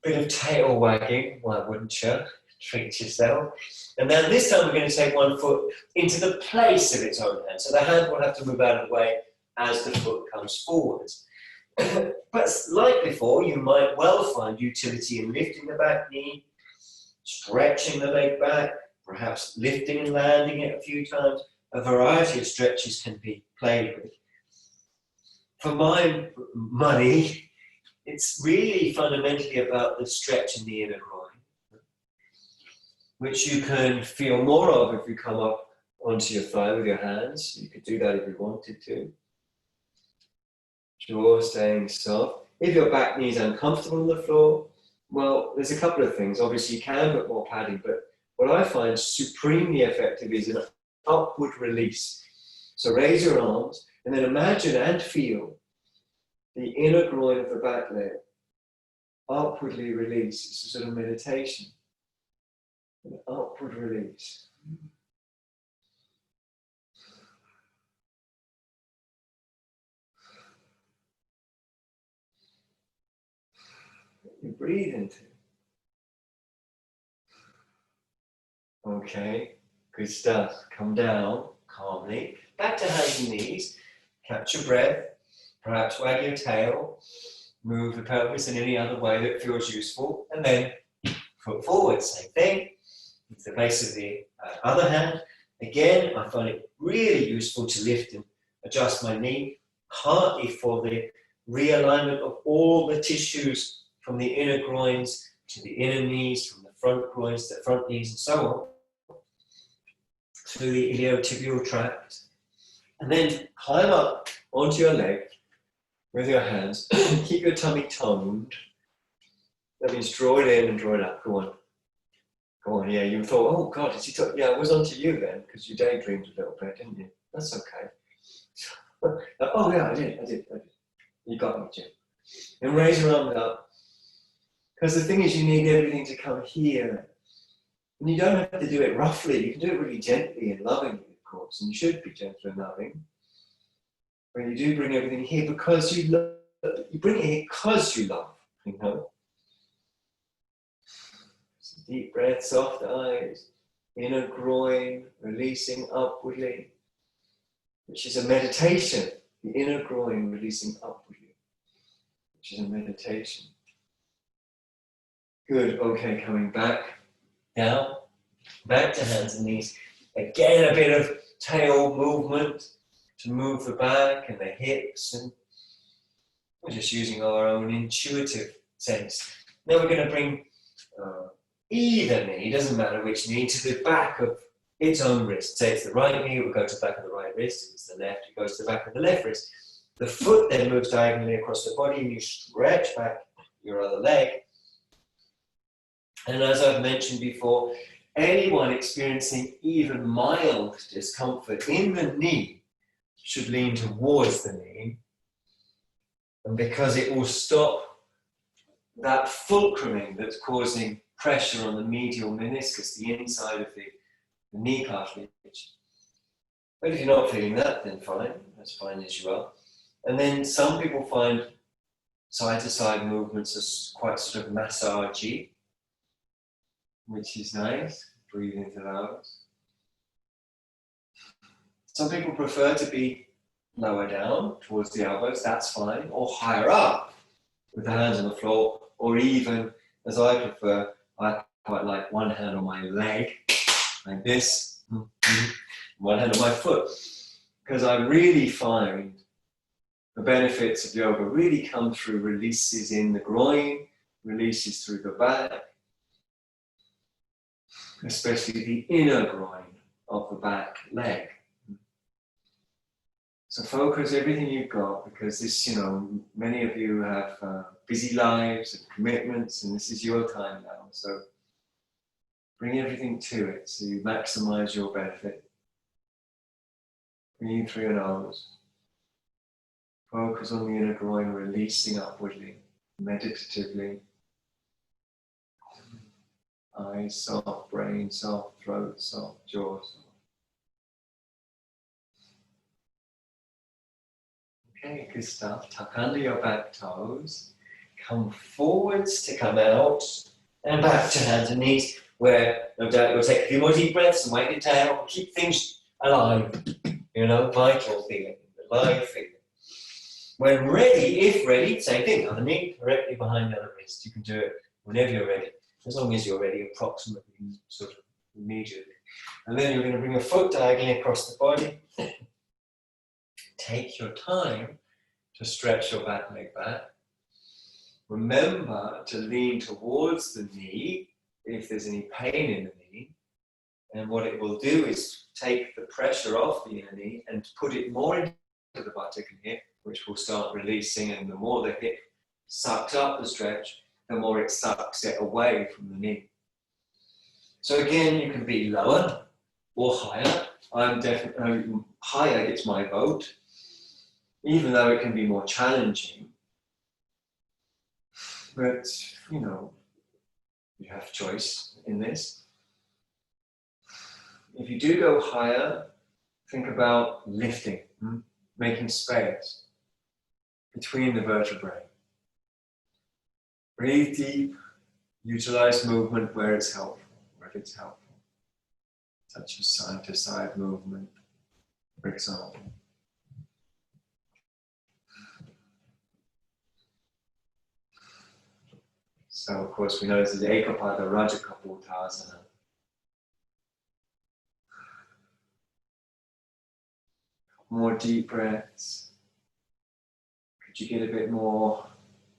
Bit of tail wagging, why wouldn't you? Treat yourself. And then this time we're going to take one foot into the place of its own hand. So the hand will have to move out of the way as the foot comes forwards. But like before, you might well find utility in lifting the back knee, stretching the leg back, perhaps lifting and landing it a few times. A variety of stretches can be played with. For my money, it's really fundamentally about the stretch in the inner groin, which you can feel more of if you come up onto your thigh with your hands. You could do that if you wanted to. Jaw staying soft. If your back knee is uncomfortable on the floor, well, there's a couple of things. Obviously, you can put more padding, but what I find supremely effective is an upward release. So raise your arms and then imagine and feel the inner groin of the back leg upwardly release. It's a sort of meditation. An upward release. You breathe into. Okay, good stuff. Come down calmly. Back to hands and knees. Catch your breath. Perhaps wag your tail. Move the pelvis in any other way that feels useful. And then foot forward. Same thing. With the base of the other hand. Again, I find it really useful to lift and adjust my knee, partly for the realignment of all the tissues from the inner groins to the inner knees, from the front groins to the front knees, and so on, through the iliotibial tract. And then climb up onto your leg with your hands. Keep your tummy toned. That means draw it in and draw it up. Go on. Go on, yeah, you thought, oh God, is he talking? Yeah, it was on to you then, because you daydreamed a little bit, didn't you? That's okay. Oh yeah, I did. You got me, Jim. And raise your arm up. Because the thing is, you need everything to come here. And you don't have to do it roughly. You can do it really gently and lovingly, of course. And you should be gentle and loving. But you do bring everything here because you you bring it here because you love, you know. So deep breath, soft eyes, inner groin, releasing upwardly, which is a meditation. The inner groin releasing upwardly, which is a meditation. Good, okay, coming back down, back to hands and knees. Again, a bit of tail movement to move the back and the hips, and we're just using our own intuitive sense. Now we're going to bring either knee, doesn't matter which knee, to the back of its own wrist. Say it's the right knee, it will go to the back of the right wrist. If it's the left, it goes to the back of the left wrist. The foot then moves diagonally across the body and you stretch back your other leg. And as I've mentioned before, anyone experiencing even mild discomfort in the knee should lean towards the knee. And because it will stop that fulcruming that's causing pressure on the medial meniscus, the inside of the knee cartilage. But if you're not feeling that, then fine, that's fine as you are. And then some people find side-to-side movements as quite sort of massagey, which is nice. Breathe into those. Some people prefer to be lower down towards the elbows, that's fine, or higher up with the hands on the floor, or even, as I prefer, I quite like one hand on my leg, like this, one hand on my foot, because I really find the benefits of yoga really come through releases in the groin, releases through the back, especially the inner groin of the back leg. So focus everything you've got, because this, you know, many of you have busy lives and commitments, and this is your time now. So bring everything to it so you maximize your benefit. Breathe through your nose. Focus on the inner groin, releasing upwardly, meditatively. Eyes soft, brain soft, throat soft, jaw soft. Okay, good stuff. Tuck under your back toes. Come forwards to come out. And back to hands and knees, where no doubt you'll take a few more deep breaths and wag your tail. Keep things alive. You know, vital feeling, alive feeling. When ready, if ready, same thing. Other knee directly behind the other wrist. You can do it whenever you're ready. As long as you're ready, approximately, sort of immediately. And then you're going to bring your foot diagonally across the body. Take your time to stretch your back leg back. Remember to lean towards the knee if there's any pain in the knee. And what it will do is take the pressure off the inner knee and put it more into the buttock and hip, which will start releasing. And the more the hip sucks up the stretch, the more it sucks it away from the knee. So again, you can be lower or higher. I'm definitely higher gets my vote, even though it can be more challenging. But, you know, you have choice in this. If you do go higher, think about lifting, making space between the vertebrae. Breathe deep, utilize movement where it's helpful, where it's helpful. Such as side-to-side movement, for example. So, of course, we know this is Ekapada Rajakapotasana. More deep breaths. Could you get a bit more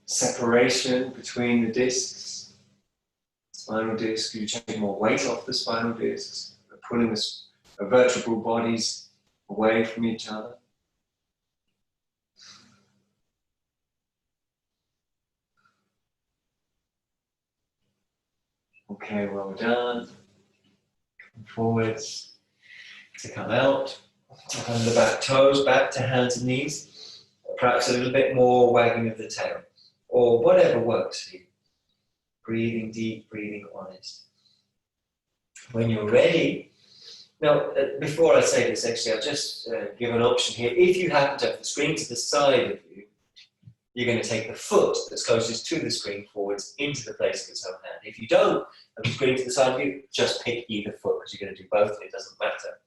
separation between the discs? Spinal discs, could you take more weight off the spinal discs? Pulling the vertebral bodies away from each other. Okay, well done. Come forwards to come out. Tuck under the back toes, back to hands and knees. Perhaps a little bit more wagging of the tail, or whatever works for you. Breathing deep, breathing honest. When you're ready, now before I say this, actually, I'll just give an option here. If you happen to have the screen to the side of you, you're going to take the foot that's closest to the screen forwards into the place of its own hand. If you don't have the screen to the side of you, just pick either foot because you're going to do both and it doesn't matter.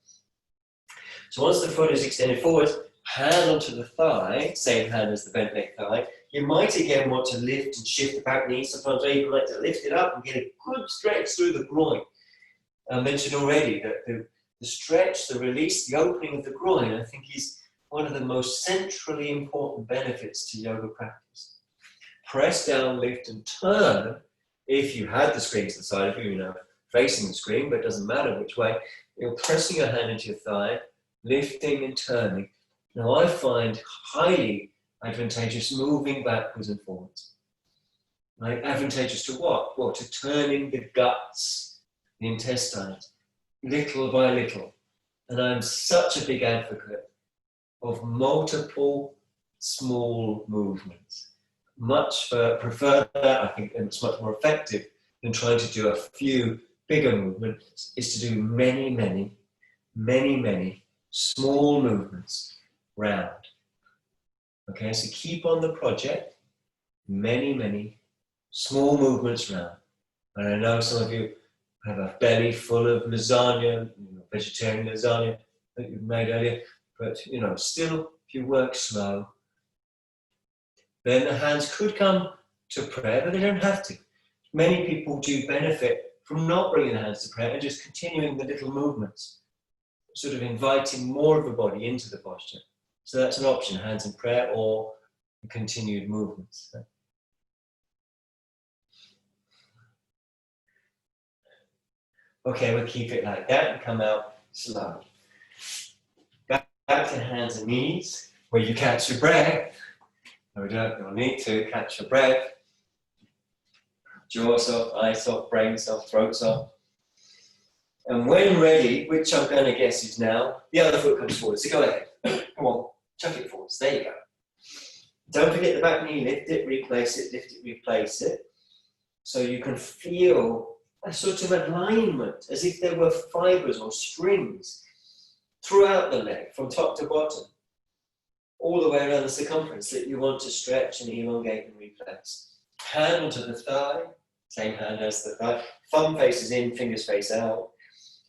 So once the foot is extended forwards, hand onto the thigh, same hand as the bent leg thigh. You might again want to lift and shift the back knee. Sometimes I even like to lift it up and get a good stretch through the groin. I mentioned already that the stretch, the release, the opening of the groin, I think is one of the most centrally important benefits to yoga practice. Press down, lift and turn. If you had the screen to the side of you, facing the screen, but it doesn't matter which way, you're pressing your hand into your thigh, lifting and turning. Now I find highly advantageous moving backwards and forwards. Right? Advantageous to what? Well, to turning the guts, the intestines, little by little. And I'm such a big advocate of multiple small movements. Prefer that, I think, and it's much more effective than trying to do a few bigger movements, is to do many, many, many, many small movements round. Okay, so keep on the project, many, many small movements round. And I know some of you have a belly full of lasagna, vegetarian lasagna that you've made earlier, but still, if you work slow, then the hands could come to prayer, but they don't have to. Many people do benefit from not bringing the hands to prayer and just continuing the little movements, sort of inviting more of the body into the posture. So that's an option, hands in prayer or continued movements. Okay, we'll keep it like that and come out slow. Back to hands and knees, where you catch your breath. No, you'll need to catch your breath. Jaw soft, eyes soft, brain soft, throat soft. And when ready, which I'm going to guess is now, the other foot comes forward. So go ahead. Come on, chuck it forwards. There you go. Don't forget the back knee, lift it, replace it, lift it, replace it. So you can feel a sort of alignment, as if there were fibers or strings throughout the leg, from top to bottom, all the way around the circumference that you want to stretch and elongate and replace. Hand onto the thigh, same hand as the thigh. Thumb faces in, fingers face out.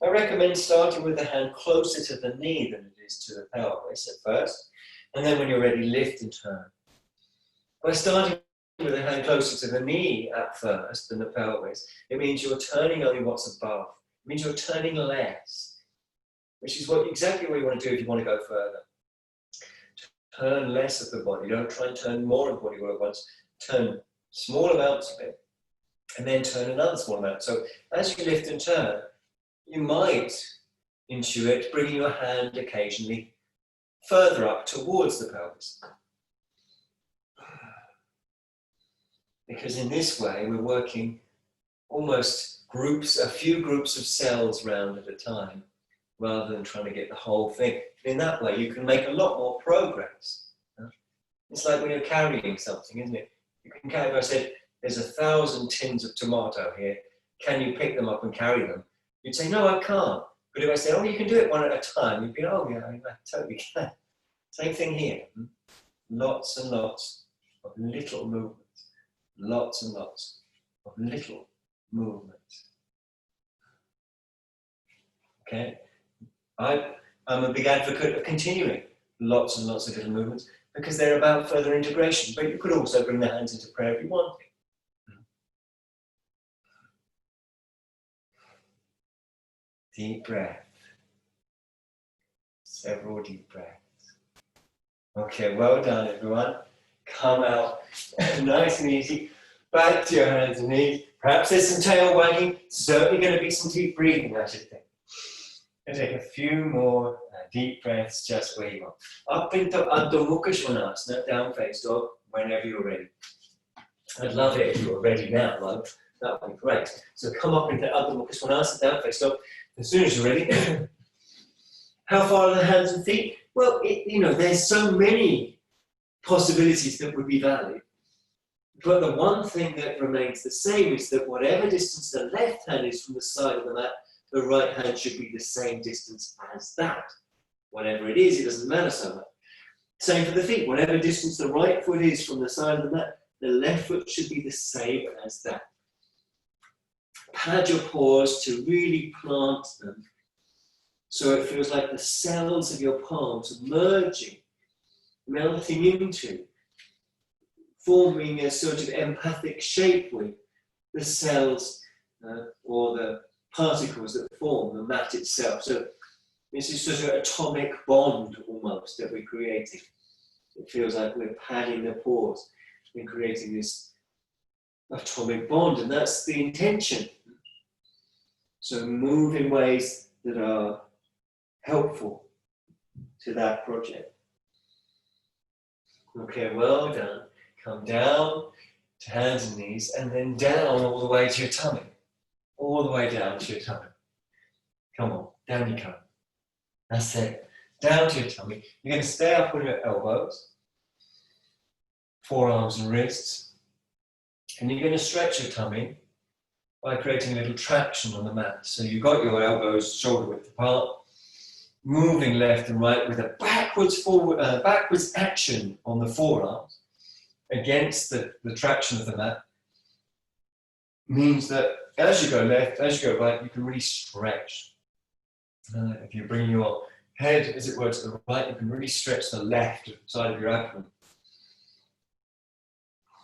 I recommend starting with the hand closer to the knee than it is to the pelvis at first, and then when you're ready, lift and turn. By starting with the hand closer to the knee at first than the pelvis, it means you're turning only what's above. It means you're turning less, which is exactly what you want to do if you want to go further. Turn less of the body. Don't try and turn more of the body all at once. Turn small amounts of it, and then turn another small amount. So as you lift and turn, you might intuit bringing your hand occasionally further up towards the pelvis. Because in this way, we're working almost a few groups of cells round at a time, rather than trying to get the whole thing. In that way, you can make a lot more progress. It's like when you're carrying something, isn't it? You can carry, if I said, there's 1,000 tins of tomato here, can you pick them up and carry them? You'd say, no, I can't. But if I say, oh, you can do it one at a time, you'd be, oh, yeah, I totally can. Same thing here. Lots and lots of little movements. Lots and lots of little movements. Okay? I'm a big advocate of continuing lots and lots of little movements because they're about further integration, but you could also bring the hands into prayer if you want. Deep breath. Several deep breaths. Okay, well done everyone. Come out nice and easy. Back to your hands and knees. Perhaps there's some tail wagging. Certainly going to be some deep breathing, I should think. And take a few more deep breaths just where you are. Up into Adho Mukha Svanasana, down face dog, whenever you're ready. I'd love it if you were ready now, love. That would be great. So come up into Adho Mukha Svanasana, down face dog, as soon as you're ready. How far are the hands and feet? Well, there's so many possibilities that would be valid. But the one thing that remains the same is that whatever distance the left hand is from the side of the mat, the right hand should be the same distance as that. Whatever it is, it doesn't matter so much. Same for the feet. Whatever distance the right foot is from the side of the mat, the left foot should be the same as that. Pad your paws to really plant them so it feels like the cells of your palms are merging, melting into, forming a sort of empathic shape with the cells or the particles that form the mat itself. So this is sort of an atomic bond almost that we're creating. It feels like we're padding the paws and creating this atomic bond, and that's the intention. So move in ways that are helpful to that project. Okay, well done. Come down to hands and knees, and then down all the way to your tummy. All the way down to your tummy. Come on, down you come. That's it. Down to your tummy. You're going to stay up on your elbows, forearms and wrists, and you're going to stretch your tummy by creating a little traction on the mat. So you've got your elbows shoulder width apart, moving left and right with a backwards action on the forearms against the traction of the mat. Means that as you go left, as you go right, you can really stretch. If you bring your head, as it were, to the right, you can really stretch the left side of your abdomen.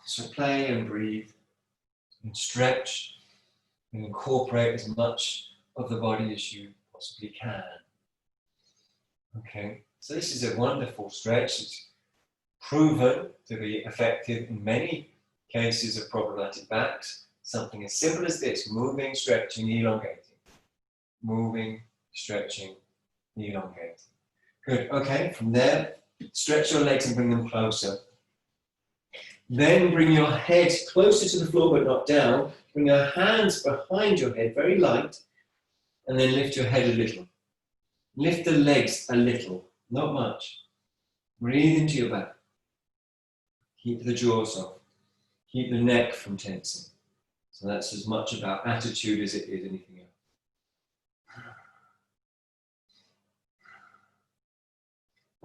So play and breathe and stretch and incorporate as much of the body as you possibly can. Okay, so this is a wonderful stretch. It's proven to be effective in many cases of problematic backs. Something as simple as this: moving, stretching, elongating. Moving, stretching, elongating. Good, okay, from there, stretch your legs and bring them closer. Then bring your head closer to the floor but not down. Bring your hands behind your head, very light, and then lift your head a little. Lift the legs a little, not much. Breathe into your back. Keep the jaw soft. Keep the neck from tensing. So that's as much about attitude as it is anything else.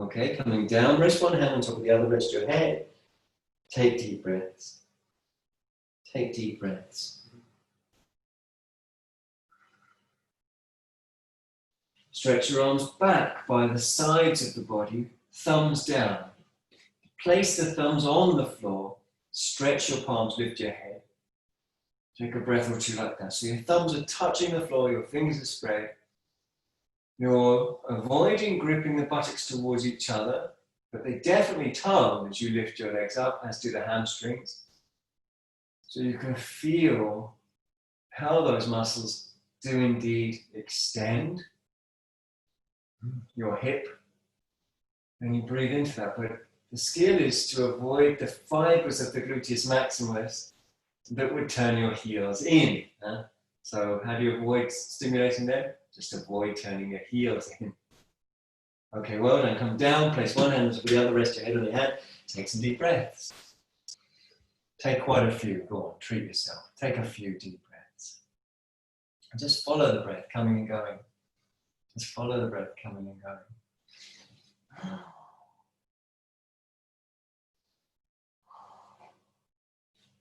Okay, coming down, rest one hand on top of the other, rest your head. Take deep breaths. Take deep breaths. Stretch your arms back by the sides of the body, thumbs down. Place the thumbs on the floor, stretch your palms, lift your head. Take a breath or two like that. So your thumbs are touching the floor, your fingers are spread. You're avoiding gripping the buttocks towards each other, but they definitely tug as you lift your legs up, as do the hamstrings. So you can feel how those muscles do indeed extend your hip, and you breathe into that. But the skill is to avoid the fibers of the gluteus maximus that would turn your heels in. So how do you avoid stimulating them? Just avoid turning your heels in. Okay, well done. Come down, place one hand on top of the other, rest your head on your hand. Take some deep breaths. Take quite a few. Go on, treat yourself. Take a few deep breaths. And just follow the breath coming and going. Just follow the breath coming and going.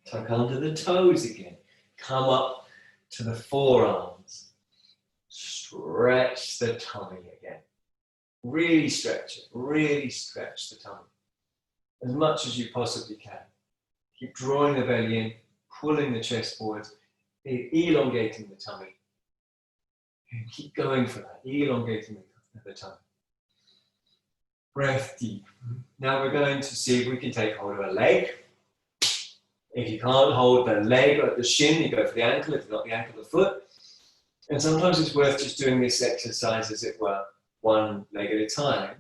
Tuck under the toes again. Come up to the forearms. Stretch the tummy again. Really stretch it. Really stretch the tummy. As much as you possibly can. Keep drawing the belly in, pulling the chest forwards, elongating the tummy. And keep going for that, elongating the tummy. Breath deep. Now we're going to see if we can take hold of a leg. If you can't hold the leg or the shin, you go for the ankle. If not the ankle, the foot. And sometimes it's worth just doing this exercise, as it were, one leg at a time.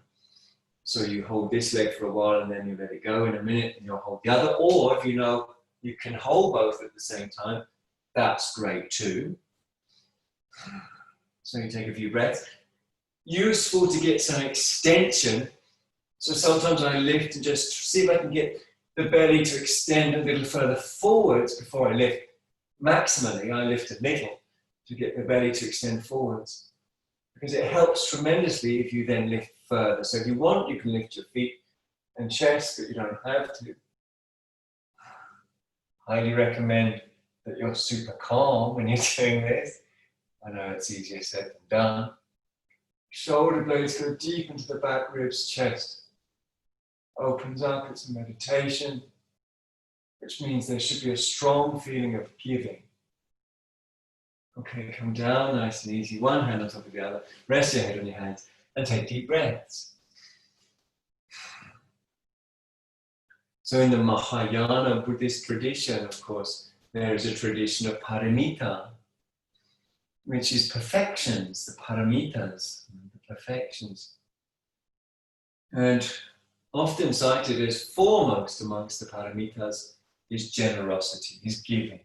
So you hold this leg for a while and then you let it go in a minute and you'll hold the other. Or if you know you can hold both at the same time, that's great too. So you take a few breaths. Useful to get some extension. So sometimes I lift and just see if I can get the belly to extend a little further forwards before I lift. Maximally, I lift a little to get the belly to extend forwards. Because it helps tremendously if you then lift further. So if you want, you can lift your feet and chest, but you don't have to. Highly recommend that you're super calm when you're doing this. I know it's easier said than done. Shoulder blades go deep into the back ribs, chest opens up. It's a meditation, which means there should be a strong feeling of giving. Okay, come down nice and easy, one hand on top of the other, rest your head on your hands, and take deep breaths. So in the Mahayana Buddhist tradition, of course, there is a tradition of paramita, which is perfections, the paramitas, the perfections. And often cited as foremost amongst the paramitas is generosity, is giving.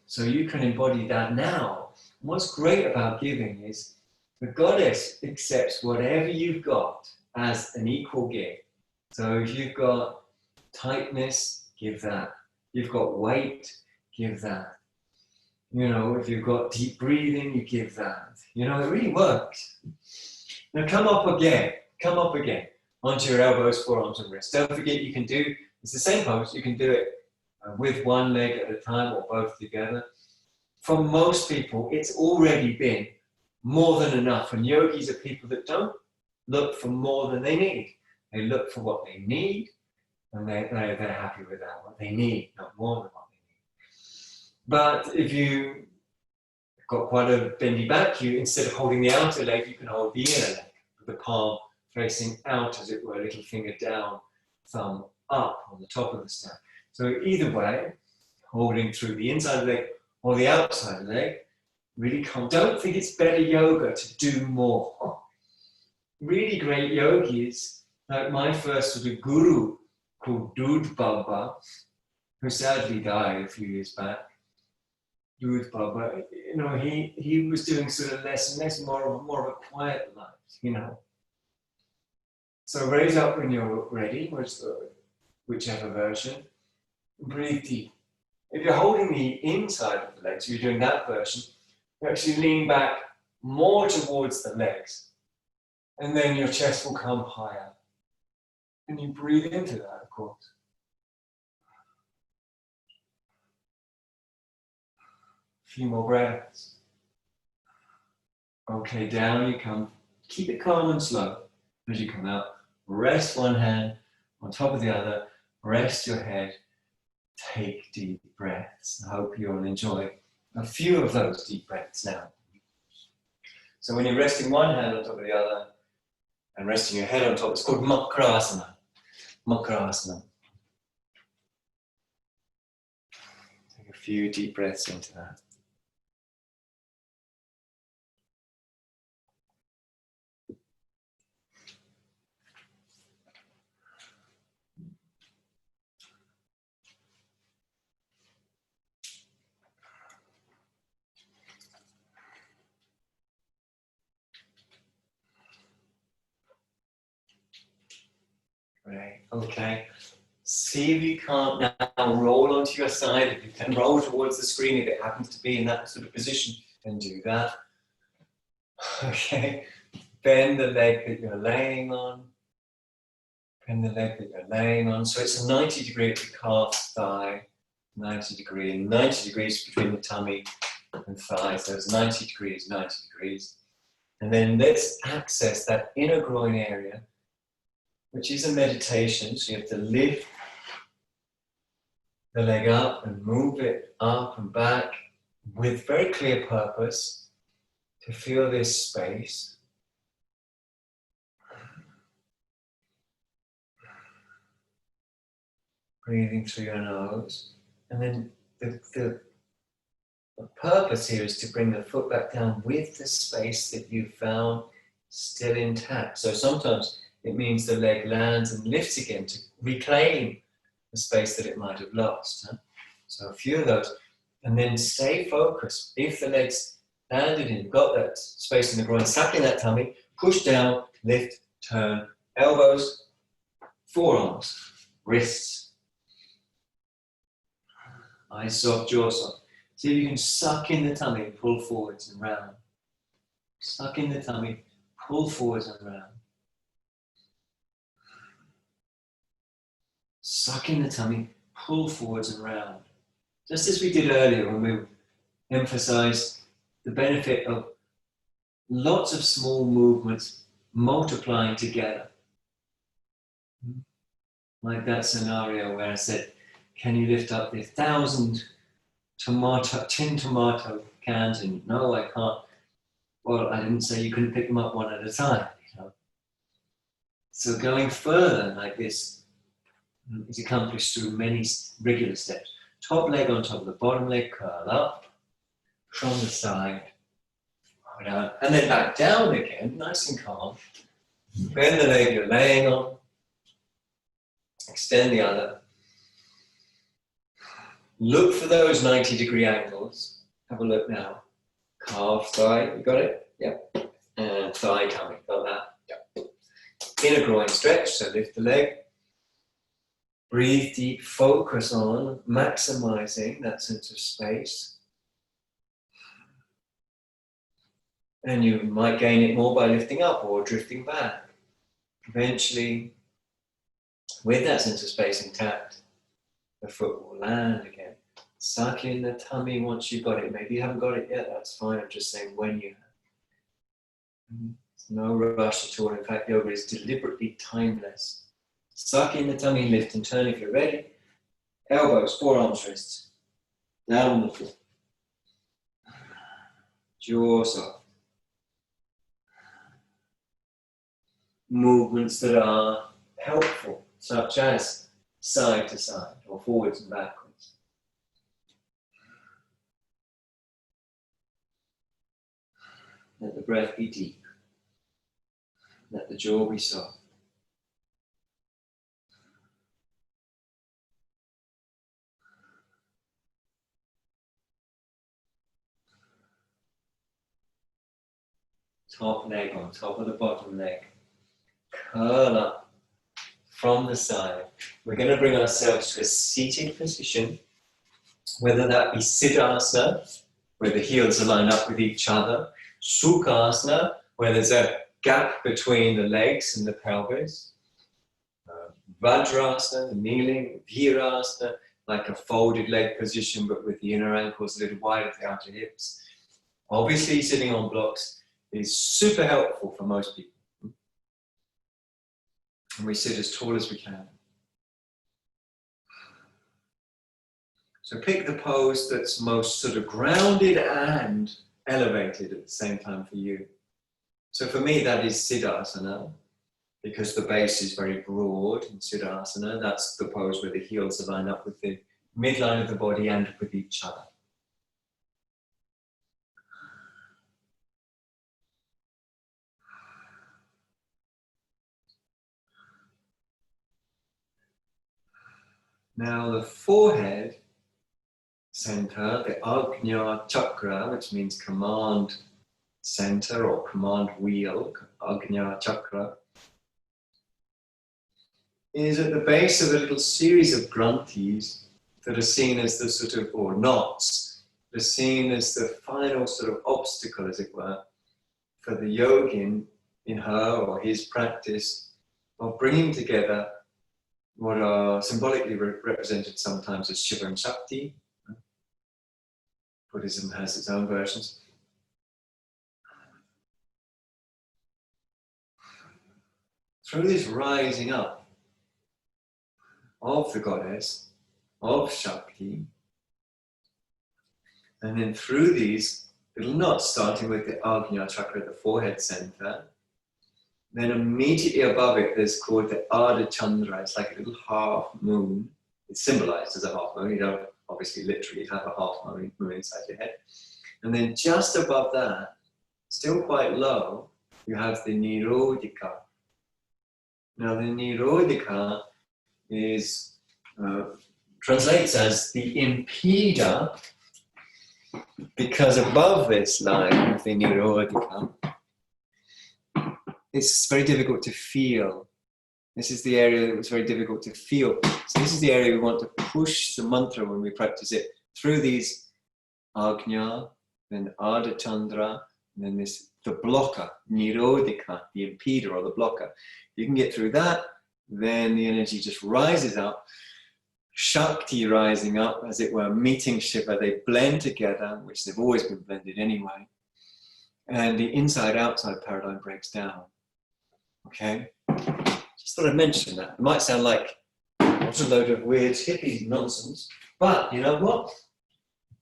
So you can embody that now. And what's great about giving is the goddess accepts whatever you've got as an equal gift. So if you've got tightness, give that. You've got weight, give that. You know, if you've got deep breathing, you give that. You know, it really works. Now come up again, onto your elbows, forearms and wrists. Don't forget you can do, it's the same pose, you can do it with one leg at a time or both together. For most people, it's already been more than enough. And yogis are people that don't look for more than they need. They look for what they need, and they're happy with that, what they need, not more than what they need. But if you got quite a bendy back, you, instead of holding the outer leg, you can hold the inner leg, with the palm facing out, as it were, little finger down, thumb up on the top of the step. So either way, holding through the inside of the leg or the outside of the leg, really calm. Don't think it's better yoga to do more. Really great yogis, like my first sort of guru, called Dudh Baba, who sadly died a few years back. Dudh Baba, you know, he was doing sort of less and less, more of a quiet life, you know. So raise up when you're ready, whichever version. Breathe deep. If you're holding the inside of the legs, you're doing that version, you actually lean back more towards the legs. And then your chest will come higher. And you breathe into that, of course. A few more breaths. Okay, down you come. Keep it calm and slow as you come out. Rest one hand on top of the other. Rest your head. Take deep breaths. I hope you'll enjoy a few of those deep breaths now. So when you're resting one hand on top of the other and resting your head on top, it's called Makrasana. Makrasana. Take a few deep breaths into that. Right, okay. See if you can't now roll onto your side. If you can roll towards the screen, if it happens to be in that sort of position, then do that. Okay. Bend the leg that you're laying on. Bend the leg that you're laying on. So it's a 90 degree at the calf, thigh, 90 degree, and 90 degrees between the tummy and thigh. So it's 90 degrees, 90 degrees. And then let's access that inner groin area, which is a meditation. So you have to lift the leg up and move it up and back with very clear purpose to feel this space. Breathing through your nose. And then the purpose here is to bring the foot back down with the space that you found still intact. So sometimes it means the leg lands and lifts again to reclaim the space that it might have lost. So a few of those. And then stay focused. If the leg's landed and you've got that space in the groin, suck in that tummy, push down, lift, turn, elbows, forearms, wrists, eyes soft, jaw soft. See if you can suck in the tummy and pull forwards and round. Suck in the tummy, pull forwards and round. Suck in the tummy, pull forwards and round. Just as we did earlier when we emphasized the benefit of lots of small movements multiplying together. Like that scenario where I said, can you lift up the 1,000 tin tomato cans? And no, I can't. Well, I didn't say you couldn't pick them up one at a time. You know? So going further like this is accomplished through many regular steps. Top leg on top of the bottom leg, curl up from the side, down, and then back down again, nice and calm. Bend the leg you're laying on, extend the other. Look for those 90-degree angles. Have a look now. Calf, thigh, you got it? Yep. And thigh coming, got that? Yep. Inner groin stretch, so lift the leg. Breathe deep, focus on maximizing that sense of space. And you might gain it more by lifting up or drifting back. Eventually, with that sense of space intact, the foot will land again. Suck in the tummy once you've got it. Maybe you haven't got it yet, that's fine. I'm just saying when you have. There's no rush at all. In fact, yoga is deliberately timeless. Suck in the tummy, lift and turn if you're ready. Elbows, forearms, wrists. Down on the floor. Jaw soft. Movements that are helpful, such as side to side or forwards and backwards. Let the breath be deep. Let the jaw be soft. Top leg on top of the bottom leg. Curl up from the side. We're going to bring ourselves to a seated position, whether that be Siddhasana, where the heels are lined up with each other, Sukhasana, where there's a gap between the legs and the pelvis, Vajrasana, the kneeling, Virasana, like a folded leg position but with the inner ankles a little wide of the outer hips. Obviously, sitting on blocks is super helpful for most people. And we sit as tall as we can. So pick the pose that's most sort of grounded and elevated at the same time for you. So for me, that is Siddhasana, because the base is very broad in Siddhasana. That's the pose where the heels are lined up with the midline of the body and with each other. Now the forehead center, the Ajna Chakra, which means command center or command wheel, Ajna Chakra, is at the base of a little series of granthis that are seen as the sort of, or knots, that are seen as the final sort of obstacle, as it were, for the yogin in her or his practice of bringing together what are symbolically represented sometimes as Shiva and Shakti. Buddhism has its own versions. Through this rising up of the goddess, of Shakti, and then through these little knots, starting with the Ajna Chakra at the forehead center, then immediately above it, there's called the Ardha Chandra. It's like a little half moon. It's symbolized as a half moon. You don't obviously literally have a half moon inside your head. And then just above that, still quite low, you have the Nirodhika. Now the Nirodhika is, translates as the impeder, because above this line of the Nirodhika, it's very difficult to feel. This is the area that was very difficult to feel. So this is the area we want to push the mantra when we practice it through these Ajna, then Ardha Chandra, and then this, the blocker, Nirodhika, the impeder or the blocker. You can get through that, then the energy just rises up, Shakti rising up, as it were, meeting Shiva. They blend together, which they've always been blended anyway. And the inside-outside paradigm breaks down. Okay? Just thought I'd mention that. It might sound like what's a load of weird hippie nonsense, but you know what?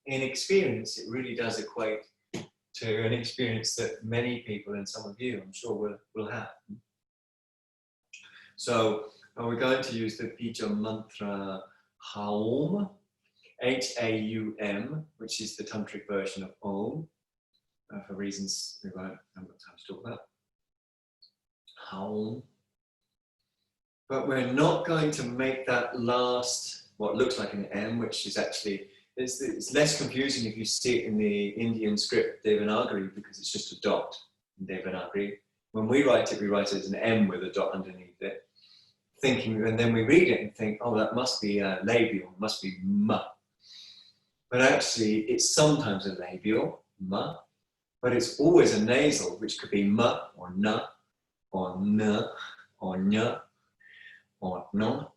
In experience, it really does equate to an experience that many people, and some of you, I'm sure, will have. So we're going to use the Bija mantra Haum, H-A-U-M, which is the tantric version of Om, for reasons we won't have time to talk about. Haum. But we're not going to make that last, what looks like an M, which is actually, it's less confusing if you see it in the Indian script Devanagari, because it's just a dot in Devanagari. When we write it as an M with a dot underneath it, thinking, and then we read it and think, oh, that must be a labial, must be ma. But actually, it's sometimes a labial, ma, but it's always a nasal, which could be ma, or na, or na, or nya, or no.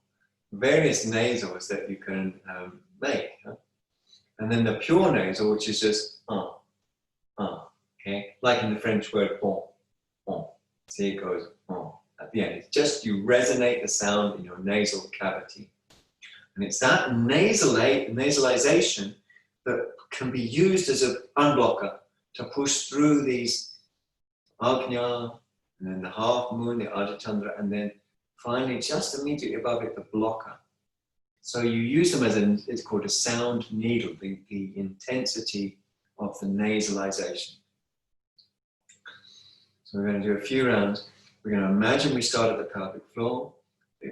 Various nasals that you can make. Huh? And then the pure nasal, which is just okay? Like in the French word bon. See, it goes at the end. It's just you resonate the sound in your nasal cavity. And it's that nasalization that can be used as an unblocker to push through these Ajna, and then the half moon, the Ajatandra, and then finally just immediately above it, the blocker. So you use them as it's called a sound needle, the intensity of the nasalization. So we're going to do a few rounds. We're going to imagine we start at the pelvic floor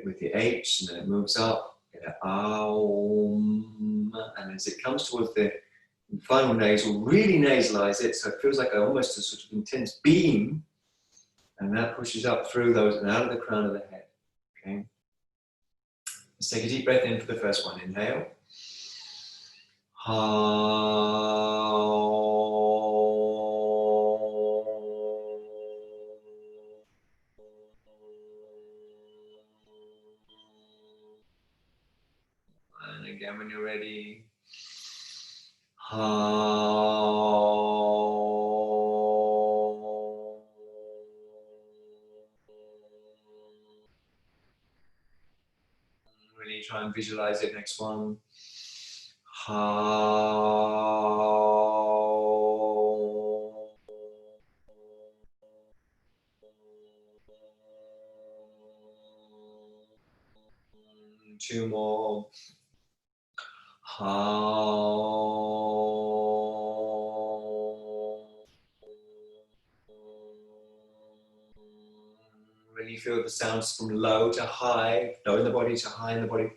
with the H, and then it moves up, Aum, and as it comes towards the final nasal, really nasalize it so it feels like almost a sort of intense beam, and that pushes up through those and out of the crown of the head. Okay. Let's take a deep breath in for the first one. Inhale. And again, when you're ready. Really try and visualize it. Next one. Two more. Really feel the sounds from low to high, low in the body to high in the body.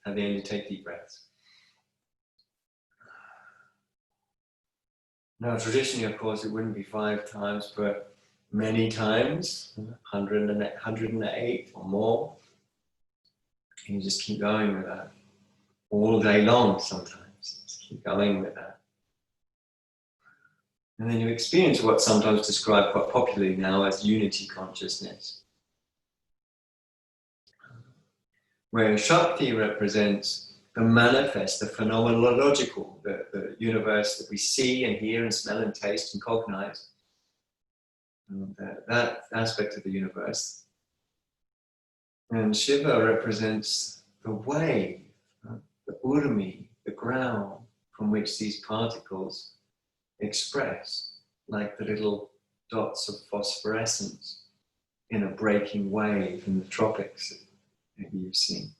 At the end, you take deep breaths. Now, traditionally, of course, it wouldn't be 5 times, but many times, 108 or more. And you just keep going with that. All day long, sometimes. Just keep going with that. And then you experience what's sometimes described quite popularly now as unity consciousness, where Shakti represents the manifest, the phenomenological, the universe that we see and hear and smell and taste and cognize, and that aspect of the universe. And Shiva represents the wave, the urmi, the ground from which these particles express, like the little dots of phosphorescence in a breaking wave in the tropics that maybe you've seen.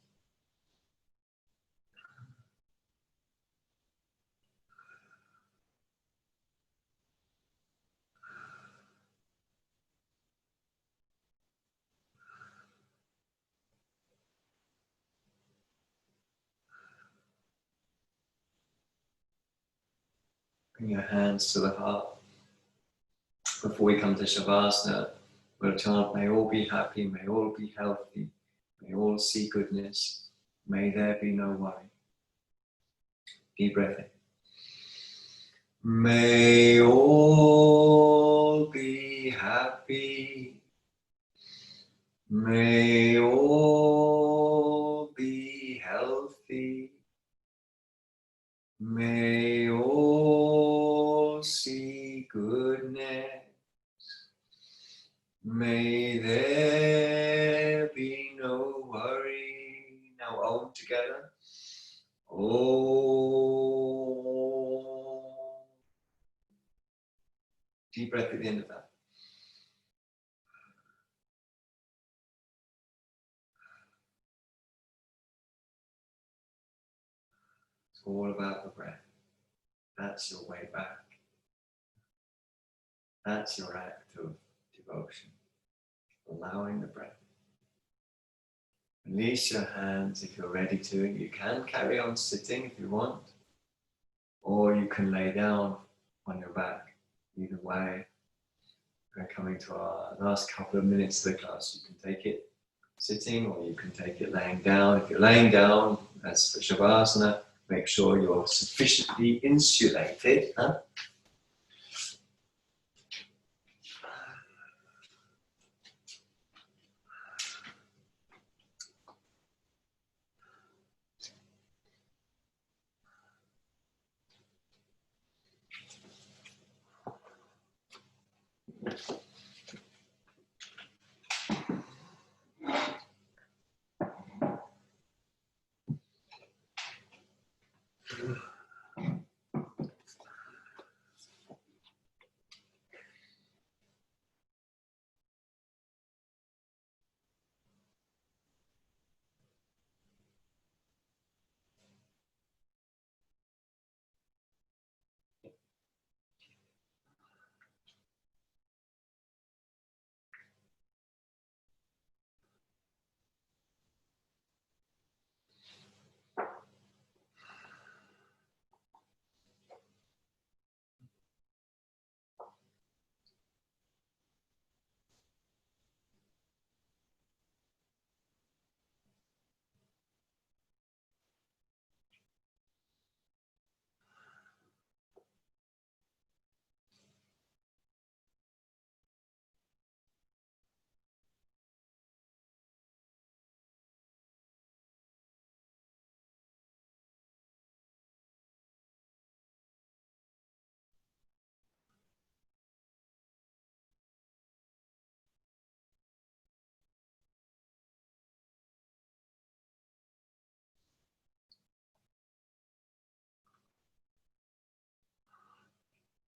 Bring your hands to the heart. Before we come to Shavasana, we'll chant, may all be happy, may all be healthy, may all see goodness, may there be no worry. Deep breath in. May all be happy. May all be healthy. May all see goodness. May there be no worry. Now Om together. Om. Deep breath at the end of that. It's all about the breath. That's your way back. That's your act of devotion. Allowing the breath. Release your hands if you're ready to. You can carry on sitting if you want, or you can lay down on your back. Either way, we're coming to our last couple of minutes of the class. You can take it sitting, or you can take it laying down. If you're laying down, as for Shavasana, make sure you're sufficiently insulated.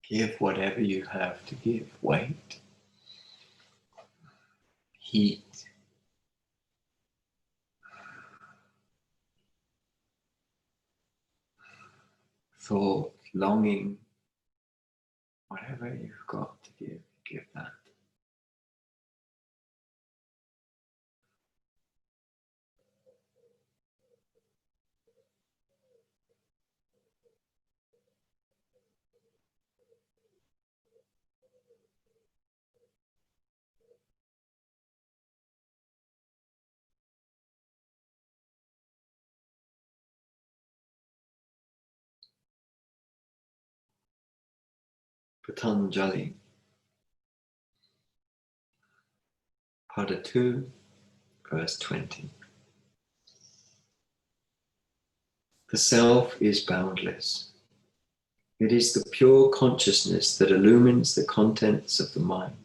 Give whatever you have to give. Weight, heat, thought, longing, whatever you've got to give that. Patanjali, Pada 2, verse 20. The self is boundless. It is the pure consciousness that illumines the contents of the mind.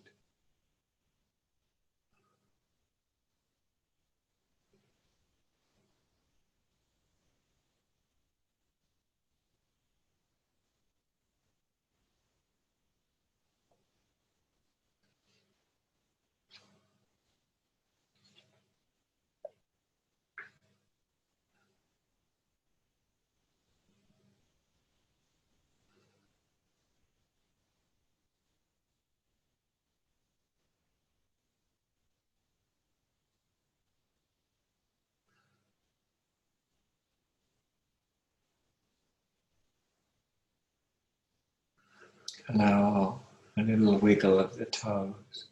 Allow a little wiggle of the toes,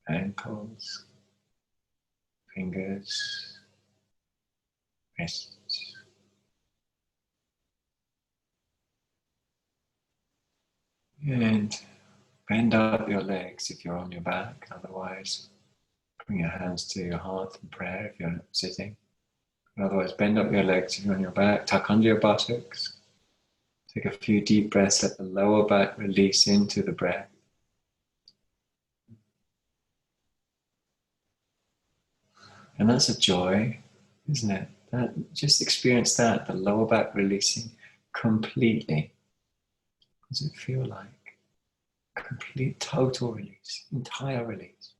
ankles, fingers, wrists. And bend up your legs if you're on your back. Otherwise, bring your hands to your heart in prayer if you're sitting. Otherwise, bend up your legs if you're on your back. Tuck under your buttocks. Take a few deep breaths. Let the lower back release into the breath. And that's a joy, isn't it? Just experience that, the lower back releasing completely. What does it feel like? Complete, total release, entire release.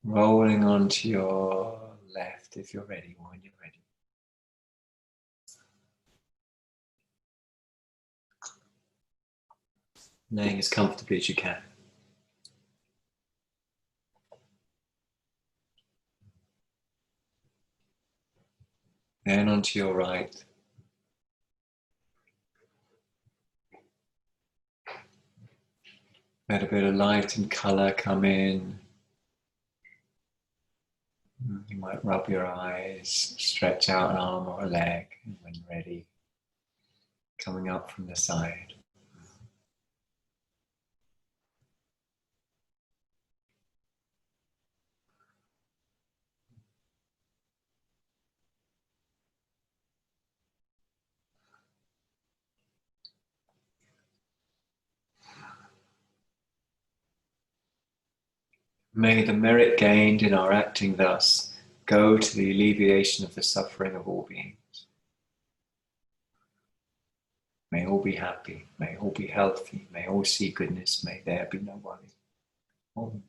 Rolling onto your left if you're ready, or when you're ready. Laying as comfortably as you can. Then onto your right. Let a bit of light and colour come in. You might rub your eyes, stretch out an arm or a leg, and when ready, coming up from the side. May the merit gained in our acting thus go to the alleviation of the suffering of all beings. May all be happy, may all be healthy, may all see goodness, may there be no worry. Om.